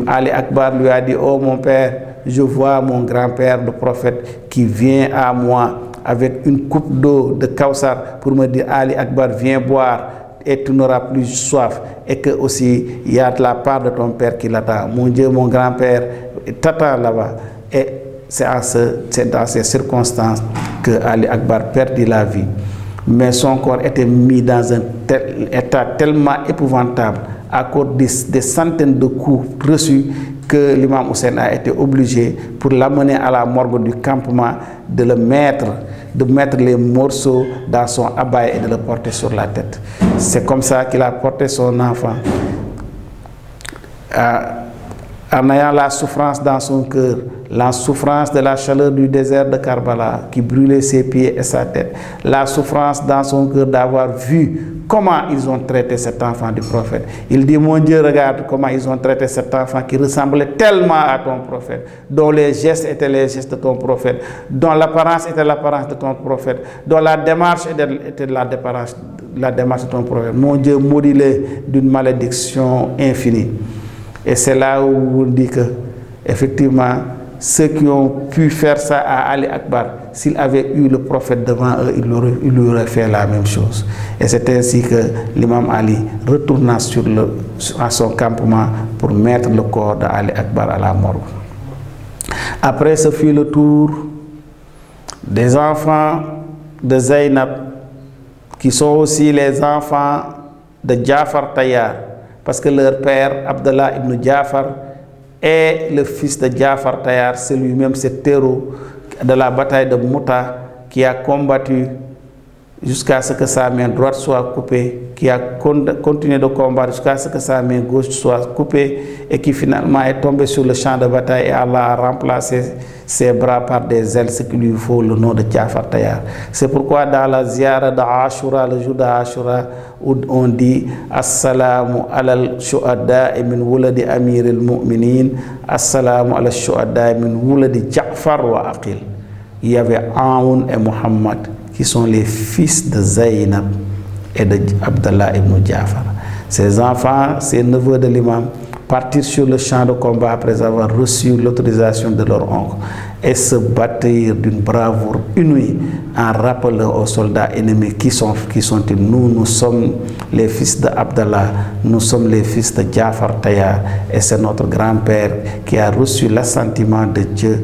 Ali Akbar lui a dit: oh mon père, je vois mon grand-père, le prophète, qui vient à moi avec une coupe d'eau de Kawsar pour me dire: Ali Akbar, viens boire et tu n'auras plus soif. Et que aussi il y a de la part de ton père qui l'attend. Mon Dieu, mon grand-père t'attend là-bas. Et c'est dans ces circonstances que Ali Akbar perdit la vie. Mais son corps était mis dans un état tellement épouvantable à cause des centaines de coups reçus que l'imam Hussein a été obligé, pour l'amener à la morgue du campement, de mettre les morceaux dans son abaya et de le porter sur la tête. C'est comme ça qu'il a porté son enfant. En ayant la souffrance dans son cœur, la souffrance de la chaleur du désert de Karbala qui brûlait ses pieds et sa tête, la souffrance dans son cœur d'avoir vu comment ils ont traité cet enfant du prophète. Il dit: mon Dieu, regarde comment ils ont traité cet enfant qui ressemblait tellement à ton prophète, dont les gestes étaient les gestes de ton prophète, dont l'apparence était l'apparence de ton prophète, dont la démarche était la démarche de ton prophète. Mon Dieu, maudis-les d'une malédiction infinie. Et c'est là où on dit que, effectivement, ceux qui ont pu faire ça à Ali Akbar, s'ils avaient eu le prophète devant eux, ils lui auraient fait la même chose. Et c'est ainsi que l'imam Ali retourna à son campement pour mettre le corps d'Ali Akbar à la morgue. Après, ce fut le tour des enfants de Zainab, qui sont aussi les enfants de Jafar Tayyar, parce que leur père, Abdallah ibn Jafar, est le fils de Jafar Tayyar. C'est lui-même ce héros de la bataille de Mouta qui a combattu jusqu'à ce que sa main droite soit coupée, qui a continué de combattre jusqu'à ce que sa main gauche soit coupée et qui finalement est tombé sur le champ de bataille, et Allah a remplacé ses bras par des ailes, ce qui lui faut le nom de Jafar Tayyar. C'est pourquoi dans la ziyara de Ashura, le jour de Ashura, on dit Assalamu ala shuhada min wuladi amir al-mu'minin, Assalamu ala shuhada min wuladi Ja'far wa Aqil. Il y avait Aoun et Muhammad, qui sont les fils de Zainab et de Abdallah ibn Jafar. Ces enfants, ces neveux de l'imam, partirent sur le champ de combat après avoir reçu l'autorisation de leur oncle et se battirent d'une bravoure inouïe en rappelant aux soldats ennemis qui sont-ils. Nous sommes les fils d'Abdallah, nous sommes les fils de Jafar Tayyar, et c'est notre grand-père qui a reçu l'assentiment de Dieu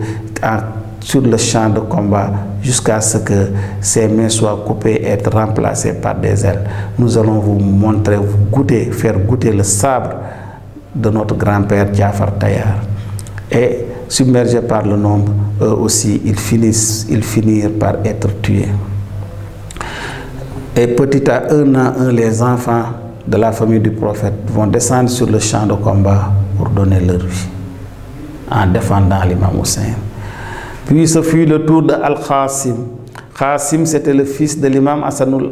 sur le champ de combat jusqu'à ce que ses mains soient coupées et être remplacées par des ailes. Nous allons vous montrer, faire goûter le sabre de notre grand-père Jafar Tayyar. Et submergés par le nombre, eux aussi, ils finirent par être tués. Et petit à un, les enfants de la famille du prophète vont descendre sur le champ de combat pour donner leur vie. en défendant l'imam Hussein. Puis ce fut le tour de Al-Qasim. Qasim, c'était le fils de l'imam Hassanul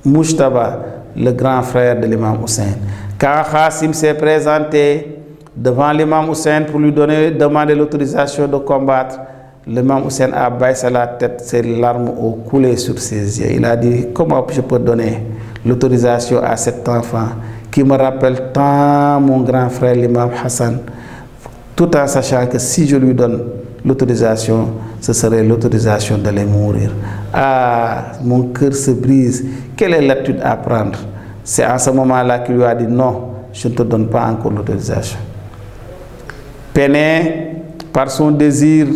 Mujtaba, le grand frère de l'imam Hussein. Quand Qasim s'est présenté devant l'imam Hussein pour lui demander l'autorisation de combattre, l'imam Hussein a baissé la tête, ses larmes ont coulé sur ses yeux. Il a dit, comment je peux donner l'autorisation à cet enfant qui me rappelle tant mon grand frère l'imam Hassan, tout en sachant que si je lui donne l'autorisation, ce serait l'autorisation d'aller mourir. Ah, mon cœur se brise. Quelle est l'attitude à prendre? C'est en ce moment-là qu'il lui a dit non, je ne te donne pas encore l'autorisation. Peiné par son désir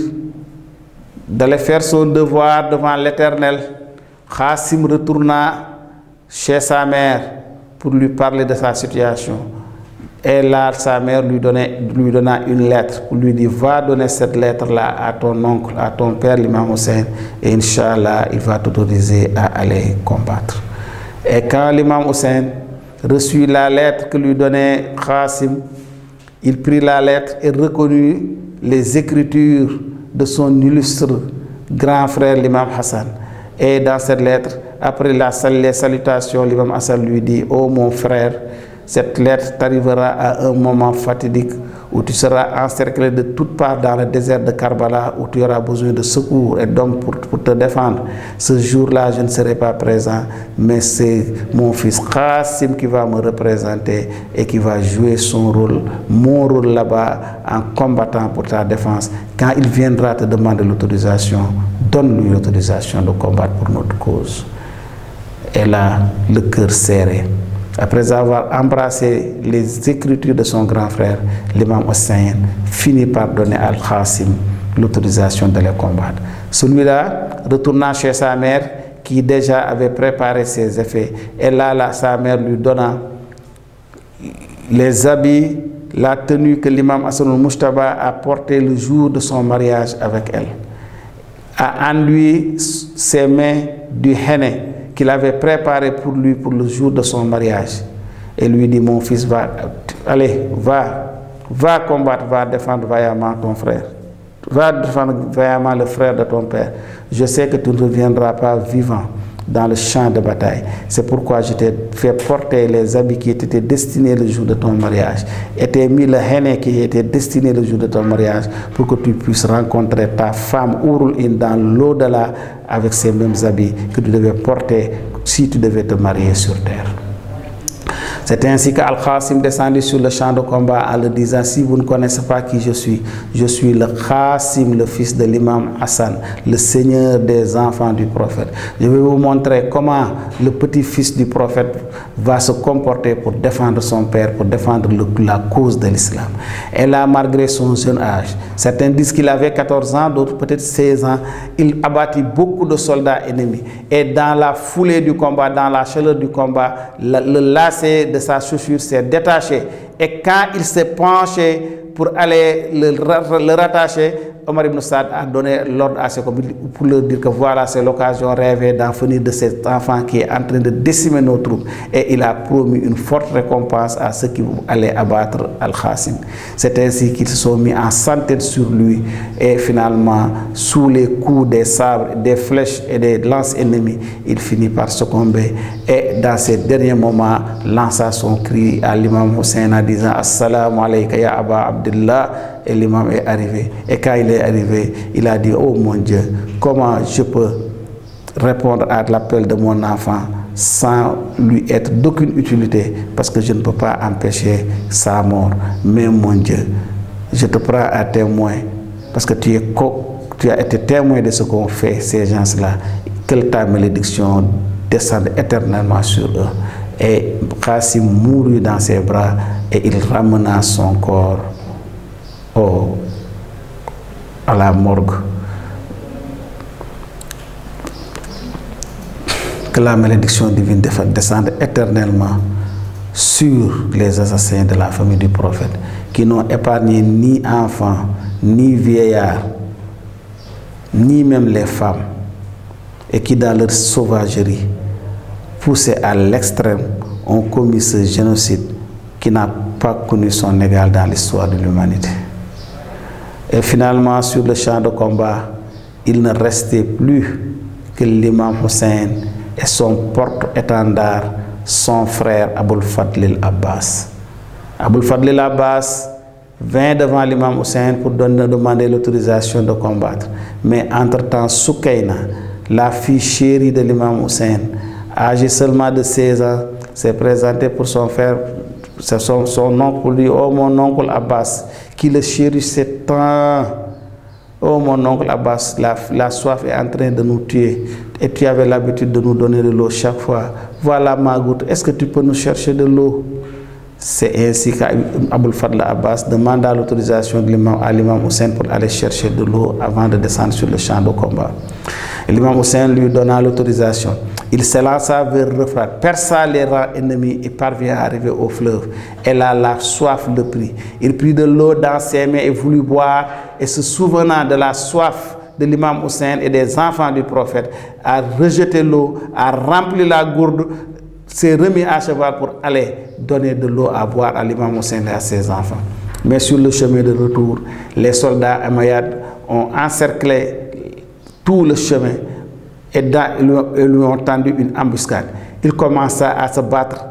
d'aller faire son devoir devant l'Éternel, Qasim retourna chez sa mère pour lui parler de sa situation. Et là, sa mère lui donna une lettre pour lui dire, va donner cette lettre-là à ton oncle, à ton père, l'imam Hussein, et Inch'Allah, il va t'autoriser à aller combattre. Et quand l'imam Hussein reçut la lettre que lui donnait Qasim, il prit la lettre et reconnut les écritures de son illustre grand frère, l'imam Hassan. Et dans cette lettre, après les salutations, l'imam Hassan lui dit, oh mon frère, cette lettre t'arrivera à un moment fatidique où tu seras encerclé de toutes parts dans le désert de Karbala, où tu auras besoin de secours et d'hommes pour te défendre. Ce jour-là, je ne serai pas présent, mais c'est mon fils Qasim qui va me représenter et qui va jouer son rôle, mon rôle là-bas, en combattant pour ta défense. Quand il viendra te demander l'autorisation, donne-lui l'autorisation de combattre pour notre cause. Et là, le cœur serré. Après avoir embrassé les écritures de son grand frère, l'imam Hussein finit par donner à Al-Qasim l'autorisation d'aller combattre. Celui-là retourna chez sa mère qui déjà avait préparé ses effets. Et là, sa mère lui donna les habits, la tenue que l'imam Hassanul Mujtaba a porté le jour de son mariage avec elle. A enduit ses mains du henné qu'il avait préparé pour lui pour le jour de son mariage. Et lui dit, mon fils, va combattre, va défendre vaillamment ton frère. Va défendre vaillamment le frère de ton père. Je sais que tu ne reviendras pas vivant dans le champ de bataille. C'est pourquoi je t'ai fait porter les habits qui étaient destinés le jour de ton mariage. Et t'ai mis le henné qui était destiné le jour de ton mariage pour que tu puisses rencontrer ta femme Urul In dans l'au-delà avec ces mêmes habits que tu devais porter si tu devais te marier sur terre. C'est ainsi qu'Al-Qasim descendit sur le champ de combat en le disant, si vous ne connaissez pas qui je suis le Qasim, le fils de l'imam Hassan, le seigneur des enfants du prophète. Je vais vous montrer comment le petit-fils du prophète va se comporter pour défendre son père, pour défendre la cause de l'islam. Et là, malgré son jeune âge, certains disent qu'il avait 14 ans, d'autres peut-être 16 ans, il abattit beaucoup de soldats ennemis. Et dans la foulée du combat, dans la chaleur du combat, le lacet de sa chaussure s'est détaché. Et quand il s'est penché pour aller le rattacher, Omar ibn Saad a donné l'ordre à ses compagnons pour leur dire que voilà, c'est l'occasion rêvée d'en finir de cet enfant qui est en train de décimer nos troupes. Et il a promis une forte récompense à ceux qui allaient abattre Al-Qasim. C'est ainsi qu'ils se sont mis en centaines sur lui. Et finalement, sous les coups des sabres, des flèches et des lances ennemies, il finit par succomber. Et dans ces derniers moments, lança son cri à l'imam Hussein en disant « Assalamu alayka ya Aba Abdullah » et l'imam est arrivé. Et quand il est arrivé, il a dit, oh mon Dieu, comment je peux répondre à l'appel de mon enfant sans lui être d'aucune utilité, parce que je ne peux pas empêcher sa mort. Mais mon Dieu, je te prends à témoin, parce que tu as été témoin de ce qu'ont fait ces gens-là, que ta malédiction descende éternellement sur eux. Et Qasim mourut dans ses bras et il ramena son corps à la morgue. Que la malédiction divine descende éternellement sur les assassins de la famille du prophète, qui n'ont épargné ni enfants, ni vieillards, ni même les femmes, et qui dans leur sauvagerie, poussés à l'extrême, ont commis ce génocide qui n'a pas connu son égal dans l'histoire de l'humanité. Et finalement, sur le champ de combat, il ne restait plus que l'imam Hussein et son porte-étendard, son frère Aboul Fadl al-Abbas. Aboul Fadl al-Abbas vint devant l'imam Hussein pour demander l'autorisation de combattre. Mais entre-temps, Soukaina, la fille chérie de l'imam Hussein, âgée seulement de 16 ans, s'est présentée pour son frère, son oncle, pour lui: oh mon oncle Abbas, qui le chérissait tant. Oh mon oncle Abbas, la soif est en train de nous tuer. Et tu avais l'habitude de nous donner de l'eau chaque fois. Voilà ma goutte, est-ce que tu peux nous chercher de l'eau? C'est ainsi qu'Aboul Fadl Abbas demanda l'autorisation à l'imam Hussein pour aller chercher de l'eau avant de descendre sur le champ de combat. L'imam Hussein lui donna l'autorisation. Il s'élança vers Refrat, perça les rangs ennemis et parvient à arriver au fleuve. Et là, la soif le prit. Il prit de l'eau dans ses mains et voulut boire, et se souvenant de la soif de l'imam Hussein et des enfants du prophète, a rejeté l'eau, a rempli la gourde, s'est remis à cheval pour aller donner de l'eau à boire à l'imam Hussein et à ses enfants. Mais sur le chemin de retour, les soldats amayades ont encerclé tout le chemin et lui ont tendu une embuscade. Il commença à se battre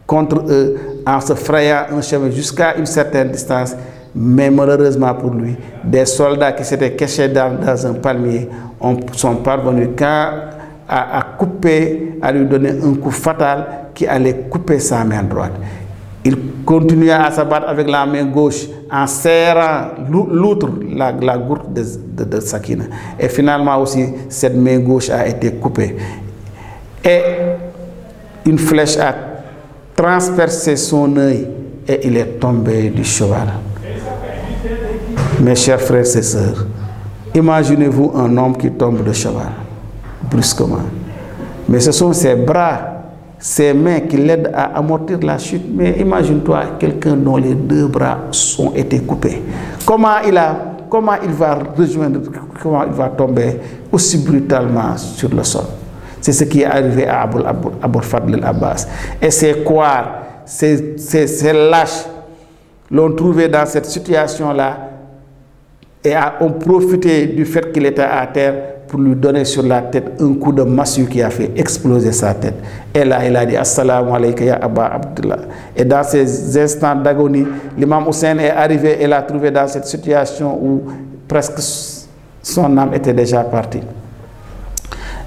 contre eux en se frayant un chemin jusqu'à une certaine distance. Mais malheureusement pour lui, des soldats qui s'étaient cachés dans un palmier sont parvenus à lui donner un coup fatal qui allait couper sa main droite. Il continua à se battre avec la main gauche en serrant l'outre, la gourde de Sakina. Et finalement aussi, cette main gauche a été coupée. Et une flèche a transpercé son œil et il est tombé du cheval. Mes chers frères et sœurs, imaginez-vous un homme qui tombe de cheval, brusquement. Mais ce sont ses bras, ses mains qui l'aident à amortir la chute. Mais imagine-toi quelqu'un dont les deux bras ont été coupés. Comment il va tomber aussi brutalement sur le sol? C'est ce qui est arrivé à Aboul Fadl al-Abbas. Et ces couards, ces lâches l'ont trouvé dans cette situation-là et ont profité du fait qu'il était à terre pour lui donner sur la tête un coup de massue qui a fait exploser sa tête. Et là, il a dit: Assalamu alayka ya Abba Abdullah. Et dans ces instants d'agonie, l'imam Hussein est arrivé et l'a trouvé dans cette situation où presque son âme était déjà partie.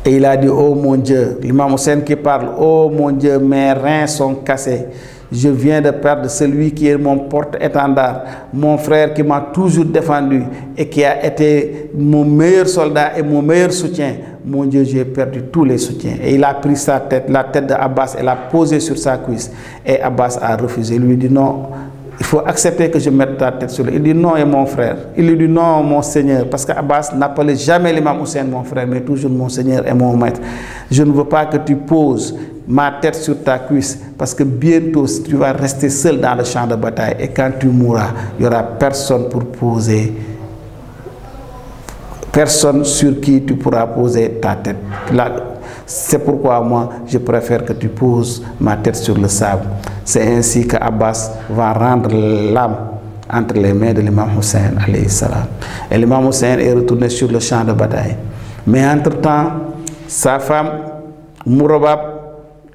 Et il a dit: oh mon Dieu, l'imam Hussein qui parle: oh mon Dieu, mes reins sont cassés. Je viens de perdre celui qui est mon porte-étendard, mon frère qui m'a toujours défendu et qui a été mon meilleur soldat et mon meilleur soutien. Mon Dieu, j'ai perdu tous les soutiens. Et il a pris sa tête, la tête d'Abbas, et l'a posée sur sa cuisse. Et Abbas a refusé. Il lui dit: non, il faut accepter que je mette ta tête sur lui. Il dit: non, et mon frère. Il lui dit: non, mon Seigneur. Parce qu'Abbas n'appelait jamais l'imam Hussein mon frère, mais toujours mon Seigneur et mon maître. Je ne veux pas que tu poses ma tête sur ta cuisse, parce que bientôt tu vas rester seul dans le champ de bataille, et quand tu mourras, il n'y aura personne pour poser, personne sur qui tu pourras poser ta tête. C'est pourquoi moi, je préfère que tu poses ma tête sur le sable. C'est ainsi qu'Abbas va rendre l'âme entre les mains de l'imam Hussein alayhi salam. Et l'imam Hussein est retourné sur le champ de bataille. Mais entre-temps, sa femme Mourabab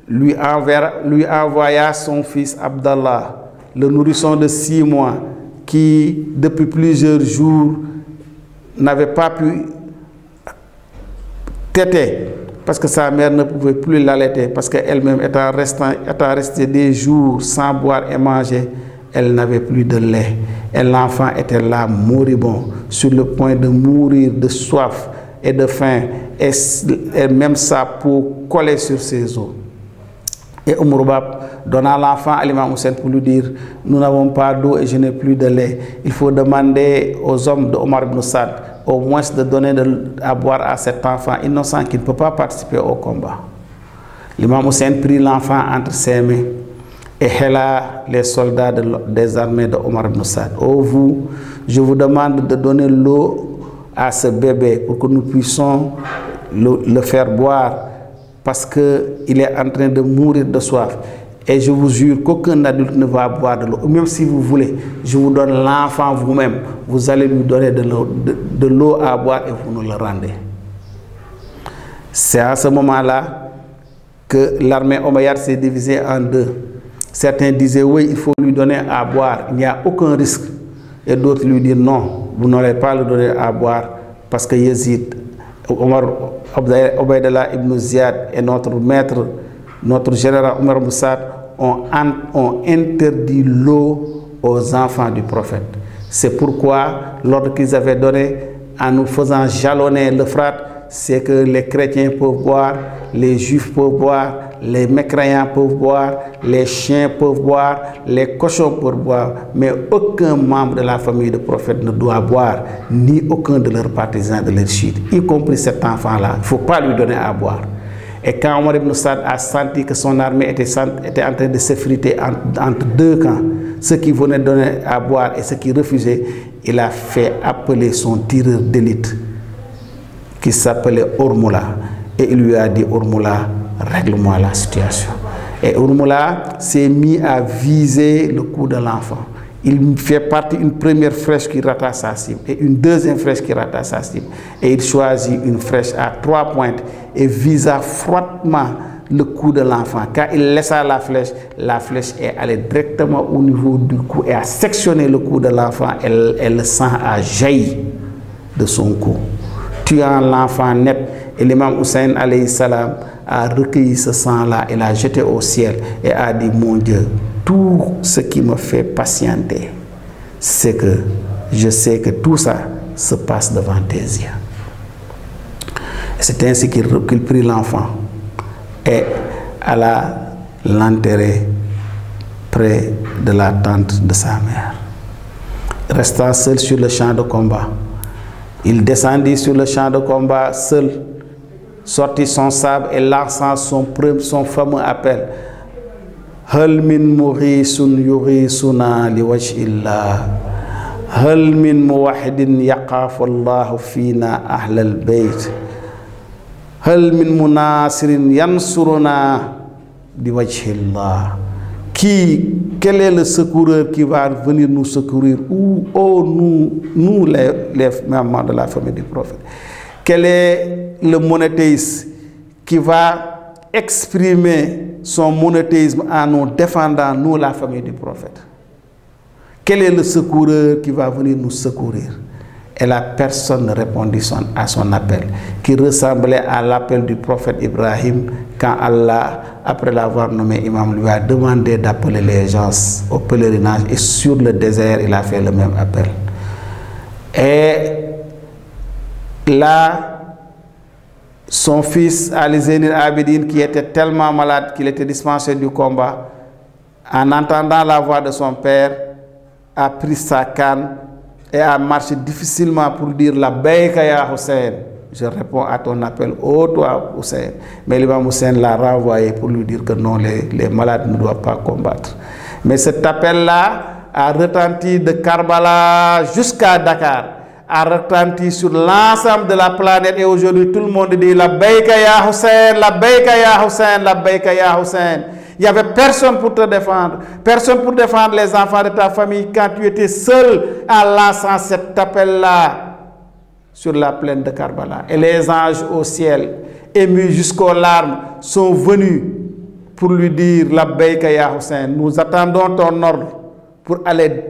lui envoya son fils Abdallah, le nourrisson de 6 mois, qui depuis plusieurs jours n'avait pas pu téter, parce que sa mère ne pouvait plus l'allaiter, parce qu'elle-même étant restée des jours sans boire et manger, elle n'avait plus de lait. Et l'enfant était là, moribond, sur le point de mourir de soif et de faim, et même sa peau collée sur ses os. Et Mourabab donna l'enfant à l'imam Hussein pour lui dire: nous n'avons pas d'eau et je n'ai plus de lait. Il faut demander aux hommes de Omar ibn Saad au moins de donner à boire à cet enfant innocent qui ne peut pas participer au combat. L'imam Hussein prit l'enfant entre ses mains et héla les soldats des armées de Omar ibn Saad: oh vous, je vous demande de donner l'eau à ce bébé pour que nous puissions le faire boire, parce qu'il est en train de mourir de soif. Et je vous jure qu'aucun adulte ne va boire de l'eau. Même si vous voulez, je vous donne l'enfant vous-même. Vous allez lui donner de l'eau à boire et vous nous le rendez. C'est à ce moment-là que l'armée omeyyade s'est divisée en deux. Certains disaient oui, il faut lui donner à boire, il n'y a aucun risque. Et d'autres lui disent non, vous n'aurez pas le donner à boire parce que Yazid, Omar Obaïdallah ibn Ziyad et notre maître, notre général Omar Moussad ont interdit l'eau aux enfants du prophète. C'est pourquoi l'ordre qu'ils avaient donné en nous faisant jalonner l'Euphrate, c'est que les chrétiens peuvent boire, les juifs peuvent boire, les mécréants peuvent boire, les chiens peuvent boire, les cochons peuvent boire, mais aucun membre de la famille du prophète ne doit boire, ni aucun de leurs partisans, de leurs chiites, y compris cet enfant-là. Il ne faut pas lui donner à boire. Et quand Omar ibn Saad a senti que son armée était en train de s'effriter entre deux camps, ceux qui venaient donner à boire et ceux qui refusaient, il a fait appeler son tireur d'élite qui s'appelait Ormoula. Et il lui a dit, Ormoula, règle-moi la situation. Et Ormoula s'est mis à viser le cou de l'enfant. Il fait partie d'une première flèche qui rata sa cible et une deuxième flèche qui rata sa cible. Et il choisit une flèche à 3 pointes et visa froidement le cou de l'enfant. Quand il laissa la flèche est allée directement au niveau du cou et a sectionné le cou de l'enfant et le sang a jailli de son cou, tuant l'enfant net. Et l'imam Hussein alayhi salam a recueilli ce sang-là et l'a jeté au ciel et a dit, mon Dieu, tout ce qui me fait patienter, c'est que je sais que tout ça se passe devant tes yeux. C'est ainsi qu'il prit l'enfant et alla l'enterrer près de la tente de sa mère. Restant seul sur le champ de combat, il descendit sur le champ de combat seul, sortit son sabre et lançant son fameux appel. Hal min mughisun yughisuna liwajhillah. Hal min muwahidin yaqafu Allahu fina ahlal bayt. Hal min munasirin yansuruna liwajhillah. Quel est le secoureur qui va venir nous secourir? Nous les membres de la famille du prophète. Quel est le monothéiste qui va exprimer son monothéisme en nous défendant, nous, la famille du prophète? Quel est le secoureur qui va venir nous secourir? Et la personne répondit à son appel, qui ressemblait à l'appel du prophète Ibrahim quand Allah, après l'avoir nommé imam, lui a demandé d'appeler les gens au pèlerinage, et sur le désert, il a fait le même appel. Et là, son fils Ali Zainul Abidine, qui était tellement malade qu'il était dispensé du combat, en entendant la voix de son père, a pris sa canne et a marché difficilement pour dire la Labbaïka ya Hussein. Je réponds à ton appel, ô toi Hussein. Mais l'imam Hussein l'a renvoyé pour lui dire que non, les malades ne doivent pas combattre. Mais cet appel-là a retenti de Karbala jusqu'à Dakar, a retenti sur l'ensemble de la planète, et aujourd'hui tout le monde dit Labbaïka ya Hussein, Labbaïka ya Hussein, Labbaïka ya Hussein. Il n'y avait personne pour te défendre, personne pour défendre les enfants de ta famille quand tu étais seul en lançant cet appel-là sur la plaine de Karbala. Et les anges au ciel, émus jusqu'aux larmes, sont venus pour lui dire Labbaïka ya Hussein, nous attendons ton ordre pour aller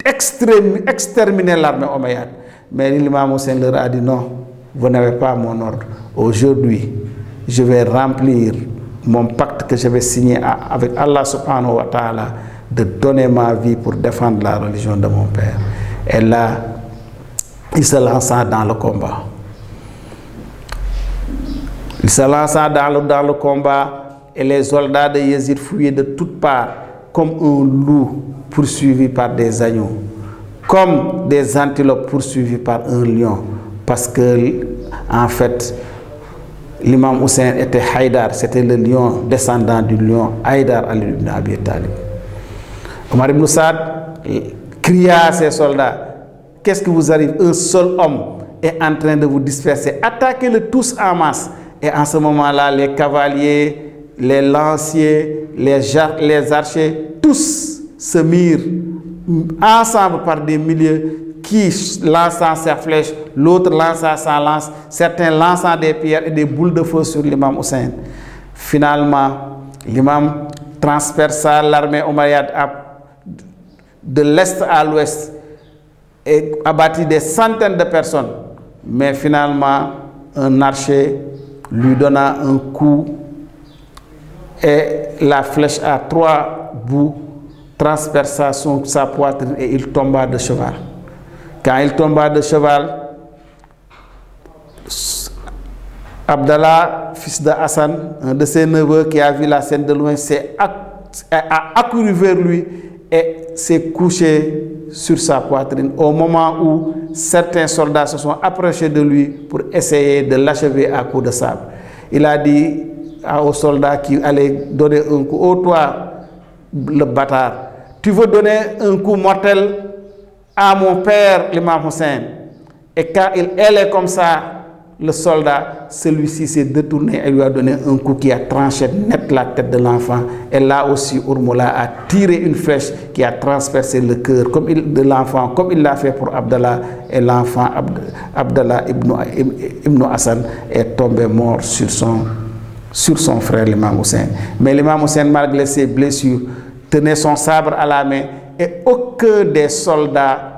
exterminer l'armée omeyyade. Mais l'imam Hussein leur a dit non, vous n'avez pas mon ordre. Aujourd'hui, je vais remplir mon pacte que j'avais signé avec Allah subhanahu wa ta'ala de donner ma vie pour défendre la religion de mon père. Et là, il se lança dans le combat. Il se lança dans le combat et les soldats de Yezid fouillaient de toutes parts comme un loup poursuivi par des agneaux, comme des antilopes poursuivies par un lion, parce que, en fait, l'imam Hussein était Haïdar, c'était le lion descendant du lion Haïdar Ali ibn Abi Talib. Omar ibn Saad cria à ses soldats, qu'est-ce qui vous arrive? Un seul homme est en train de vous disperser. Attaquez-le tous en masse. Et en ce moment-là, les cavaliers les lanciers, les archers, tous se mirent ensemble par des milliers, qui lançant sa flèche, l'autre lançant sa lance, certains lançant des pierres et des boules de feu sur l'imam Hussein. Finalement, l'imam transperça l'armée omeyyade de l'est à l'ouest et abattit des centaines de personnes. Mais finalement, un archer lui donna un coup et la flèche à 3 bouts transperça sa poitrine et il tomba de cheval. Quand il tomba de cheval, Abdallah, fils de Hassan, un de ses neveux qui a vu la scène de loin, a accouru vers lui et s'est couché sur sa poitrine au moment où certains soldats se sont approchés de lui pour essayer de l'achever à coups de sabre. Il a dit aux soldats qui allaient donner un coup: oh toi, le bâtard, tu veux donner un coup mortel à mon père, l'imam Hussein. Et quand il est comme ça, le soldat, celui-ci s'est détourné et lui a donné un coup qui a tranché net la tête de l'enfant. Et là aussi, Urmula a tiré une flèche qui a transpercé le cœur de l'enfant, comme il l'a fait pour Abdallah. Et l'enfant, Abdallah ibn Hassan, est tombé mort sur son frère, l'imam Hussein. Mais l'imam Hussein, malgré ses blessures, tenait son sabre à la main et aucun des soldats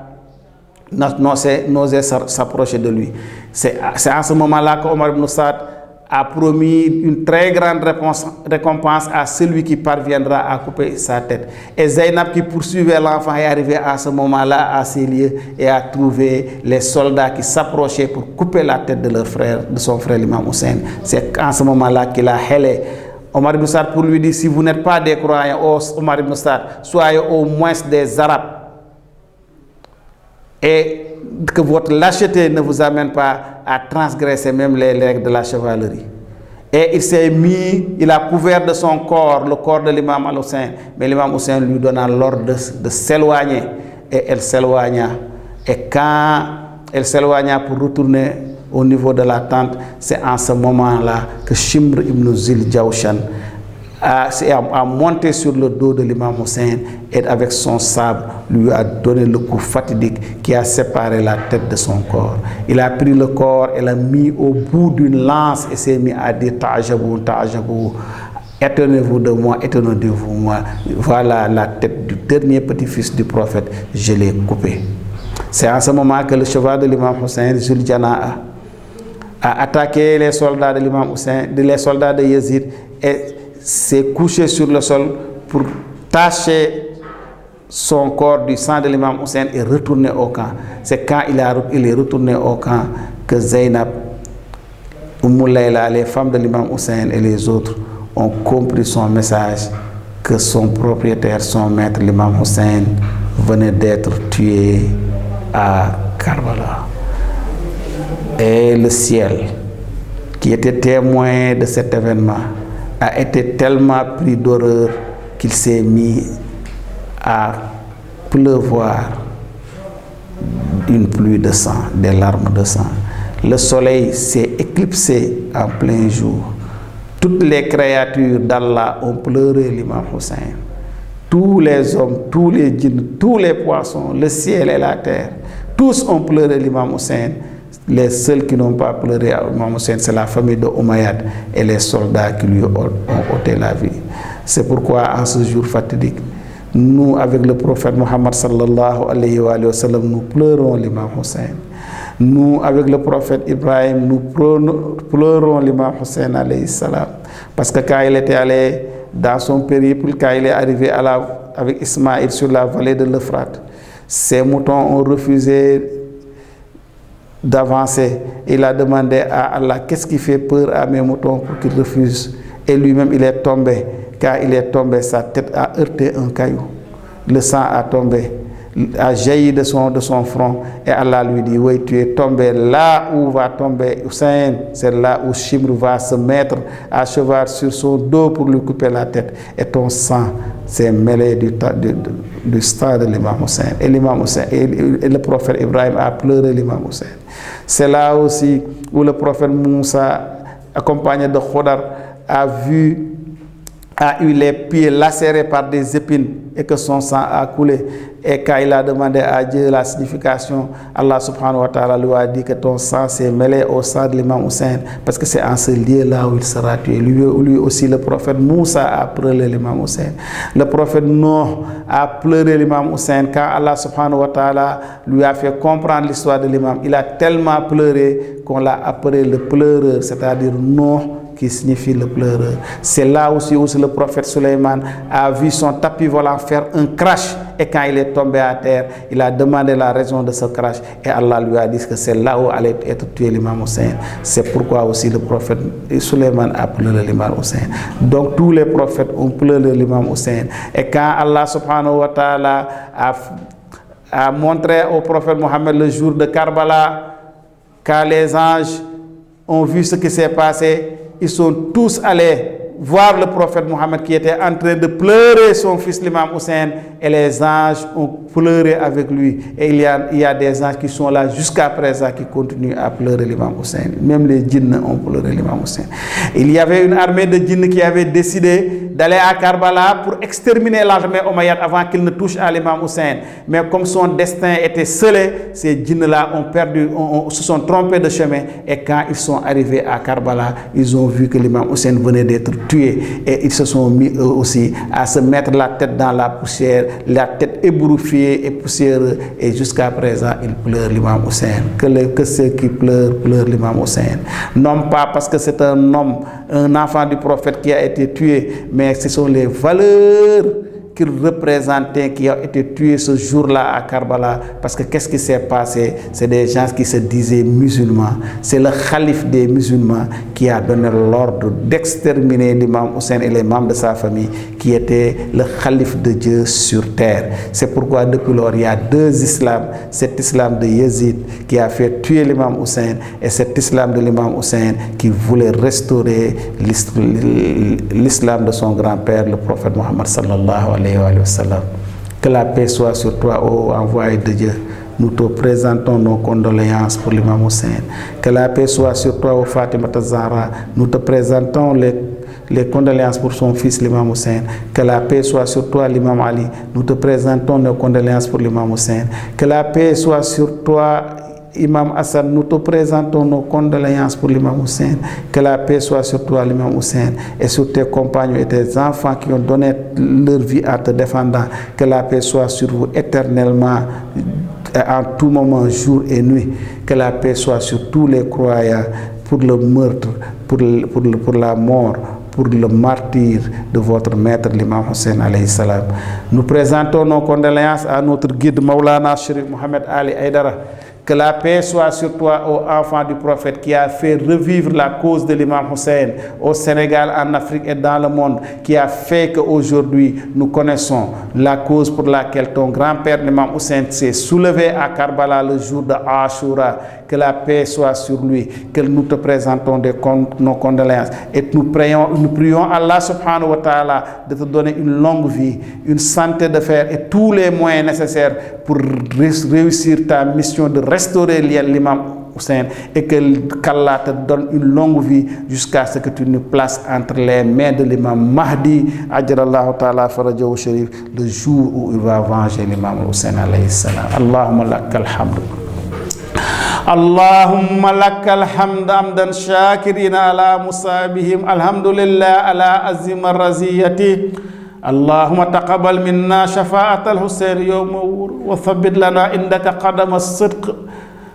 n'osait s'approcher de lui. C'est à ce moment-là qu'Omar ibn Saad a promis une très grande récompense à celui qui parviendra à couper sa tête. Et Zainab, qui poursuivait l'enfant, est arrivé à ce moment-là à ces lieux et a trouvé les soldats qui s'approchaient pour couper la tête de son frère l'imam Hussein. C'est à ce moment-là qu'il a hélé Omar ibn Saad pour lui dire: si vous n'êtes pas des croyants, oh Omar ibn Saad, soyez au moins des Arabes. Et que votre lâcheté ne vous amène pas à transgresser même les règles de la chevalerie. Et il a couvert de son corps le corps de l'imam al-Hussein, mais l'imam Hussein lui donna l'ordre de s'éloigner. Et elle s'éloigna. Et quand elle s'éloigna pour retourner au niveau de la tente, c'est en ce moment-là que Shimr ibn Zil Jawshan a monté sur le dos de l'imam Hussein et avec son sabre lui a donné le coup fatidique qui a séparé la tête de son corps. Il a pris le corps et l'a mis au bout d'une lance et s'est mis à dire: Ta'ajabou, ta'ajabou, étonnez-vous de moi, étonnez-vous de moi. Voilà la tête du dernier petit-fils du prophète, je l'ai coupé. C'est en ce moment que le cheval de l'imam Hussein, Zuljana, a attaqué les soldats de l'imam Hussein, les soldats de Yazid, et s'est couché sur le sol pour tacher son corps du sang de l'imam Hussein et retourner au camp. C'est quand il est retourné au camp que Zainab, Layla, les femmes de l'imam Hussein et les autres ont compris son message, que son propriétaire, son maître, l'imam Hussein, venait d'être tué à Karbala. Et le ciel, qui était témoin de cet événement, a été tellement pris d'horreur qu'il s'est mis à pleuvoir une pluie de sang, des larmes de sang. Le soleil s'est éclipsé en plein jour. Toutes les créatures d'Allah ont pleuré l'imam Hussein. Tous les hommes, tous les djinns, tous les poissons, le ciel et la terre, tous ont pleuré l'imam Hussein. Les seuls qui n'ont pas pleuré à l'imam Hussein, c'est la famille de Umayyad et les soldats qui lui ont ôté la vie. C'est pourquoi en ce jour fatidique, nous, avec le prophète Mohammed sallallahu alayhi wa sallam, nous pleurons l'imam Hussein. Nous, avec le prophète Ibrahim, nous pleurons l'imam Hussein alayhi salam. Parce que quand il était allé dans son périple, quand il est arrivé avec Ismaïl sur la vallée de l'Euphrate, ses moutons ont refusé d'avancer. Il a demandé à Allah: qu'est-ce qui fait peur à mes moutons pour qu'ils refusent? Et lui-même, il est tombé. Quand il est tombé, sa tête a heurté un caillou. Le sang a tombé, a jailli de son front. Et Allah lui dit: oui, tu es tombé là où va tomber Hussein. C'est là où Shimr va se mettre à cheval sur son dos pour lui couper la tête. Et ton sang s'est mêlé du sang de l'imam Hussein. Et l'imam Hussein, et le prophète Ibrahim a pleuré l'imam Hussein. C'est là aussi où le prophète Moussa, accompagné de Khodar, a vu a eu les pieds lacérés par des épines et que son sang a coulé. Et quand il a demandé à Dieu la signification, Allah subhanahu wa ta'ala lui a dit que ton sang s'est mêlé au sang de l'imam Hussein, parce que c'est en ce lieu-là où il sera tué. Lui aussi, le prophète Moussa a pleuré l'imam Hussein. Le prophète Noé a pleuré l'imam Hussein. Quand Allah subhanahu wa ta'ala lui a fait comprendre l'histoire de l'imam, il a tellement pleuré qu'on l'a appelé le pleureur, c'est-à-dire Noé, qui signifie le pleureur. C'est là aussi où le prophète Suleiman a vu son tapis volant faire un crash, et quand il est tombé à terre, il a demandé la raison de ce crash et Allah lui a dit que c'est là où allait être tué l'imam Hussein. C'est pourquoi aussi le prophète Suleiman a pleuré l'imam Hussein. Donc tous les prophètes ont pleuré l'imam Hussein. Et quand Allah subhanahu wa ta'ala a montré au prophète Mohammed le jour de Karbala, quand les anges ont vu ce qui s'est passé, ils sont tous allés voir le prophète Mohammed qui était en train de pleurer son fils l'imam Hussein, et les anges ont pleuré avec lui. Et il y a des anges qui sont là jusqu'à présent qui continuent à pleurer l'imam Hussein. Même les djinns ont pleuré l'imam Hussein. Il y avait une armée de djinns qui avait décidé d'aller à Karbala pour exterminer l'armée omeyyade avant qu'il ne touche à l'imam Hussein. Mais comme son destin était scellé, ces djinns-là se sont trompés de chemin, et quand ils sont arrivés à Karbala, ils ont vu que l'imam Hussein venait d'être tué, et ils se sont mis eux aussi à se mettre la tête dans la poussière, la tête ébouriffée et poussiéreuse, et jusqu'à présent ils pleurent l'imam Hussein. Que ceux qui pleurent l'imam Hussein, non pas parce que c'est un homme, un enfant du prophète qui a été tué, mais ce sont les valeurs qu'il représentait qui ont été tués ce jour-là à Karbala. Parce que qu'est-ce qui s'est passé? C'est des gens qui se disaient musulmans. C'est le calife des musulmans qui a donné l'ordre d'exterminer l'imam Hussein et les membres de sa famille, qui était le calife de Dieu sur terre. C'est pourquoi depuis lors il y a deux islams. Cet islam de Yazid qui a fait tuer l'imam Hussein, et cet islam de l'imam Hussein qui voulait restaurer l'islam de son grand-père, le prophète Mohammed sallallahu alayhi wa sallam. Que la paix soit sur toi, ô envoyé de Dieu. Nous te présentons nos condoléances pour l'imam Hussein. Que la paix soit sur toi, ô Fatima Zahra. Nous te présentons les condoléances pour son fils l'imam Hussein. Que la paix soit sur toi, l'imam Ali. Nous te présentons nos condoléances pour l'imam Hussein. Que la paix soit sur toi, Imam Hassan. Nous te présentons nos condoléances pour l'imam Hussein. Que la paix soit sur toi, l'imam Hussein, et sur tes compagnons et tes enfants qui ont donné leur vie en te défendant. Que la paix soit sur vous éternellement, en tout moment, jour et nuit. Que la paix soit sur tous les croyants, pour le meurtre, pour la mort, pour le martyre de votre maître l'imam Hussein alayhi salam. Nous présentons nos condoléances à notre guide Maulana Sherif Mohamed Ali Aïdara. Que la paix soit sur toi, ô enfant du prophète, qui a fait revivre la cause de l'imam Hussein au Sénégal, en Afrique et dans le monde, qui a fait qu'aujourd'hui nous connaissons la cause pour laquelle ton grand-père l'imam Hussein s'est soulevé à Karbala le jour de Ashura. Que la paix soit sur lui, que nous te présentons nos condoléances, et nous prions Allah subhanahu wa ta'ala de te donner une longue vie, une santé de fer et tous les moyens nécessaires pour réussir ta mission de restaurer l'imam Hussein, et qu'Allah te donne une longue vie jusqu'à ce que tu nous places entre les mains de l'imam Mahdi ajralahu ta'ala farajahu sharif, le jour où il va venger l'imam Hussein alayhi salam. Allahumma lakal hamd. اللهم لك الحمد حمدا شاكرين على مصابهم الحمد لله على عظيم الرزية. اللهم تقبل منا شفاعة الحسين يوم وثبت لنا عندك قدم الصدق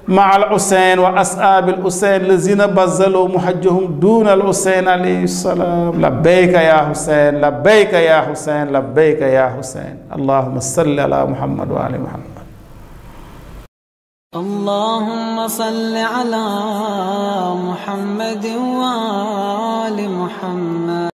مع الحسين وأصحاب الحسين الذين بذلوا محجهم دون الحسين عليه السلام. لبيك يا حسين، لبيك يا حسين، لبيك يا حسين. اللهم صل على محمد وآل محمد. اللهم صل على محمد وآل محمد.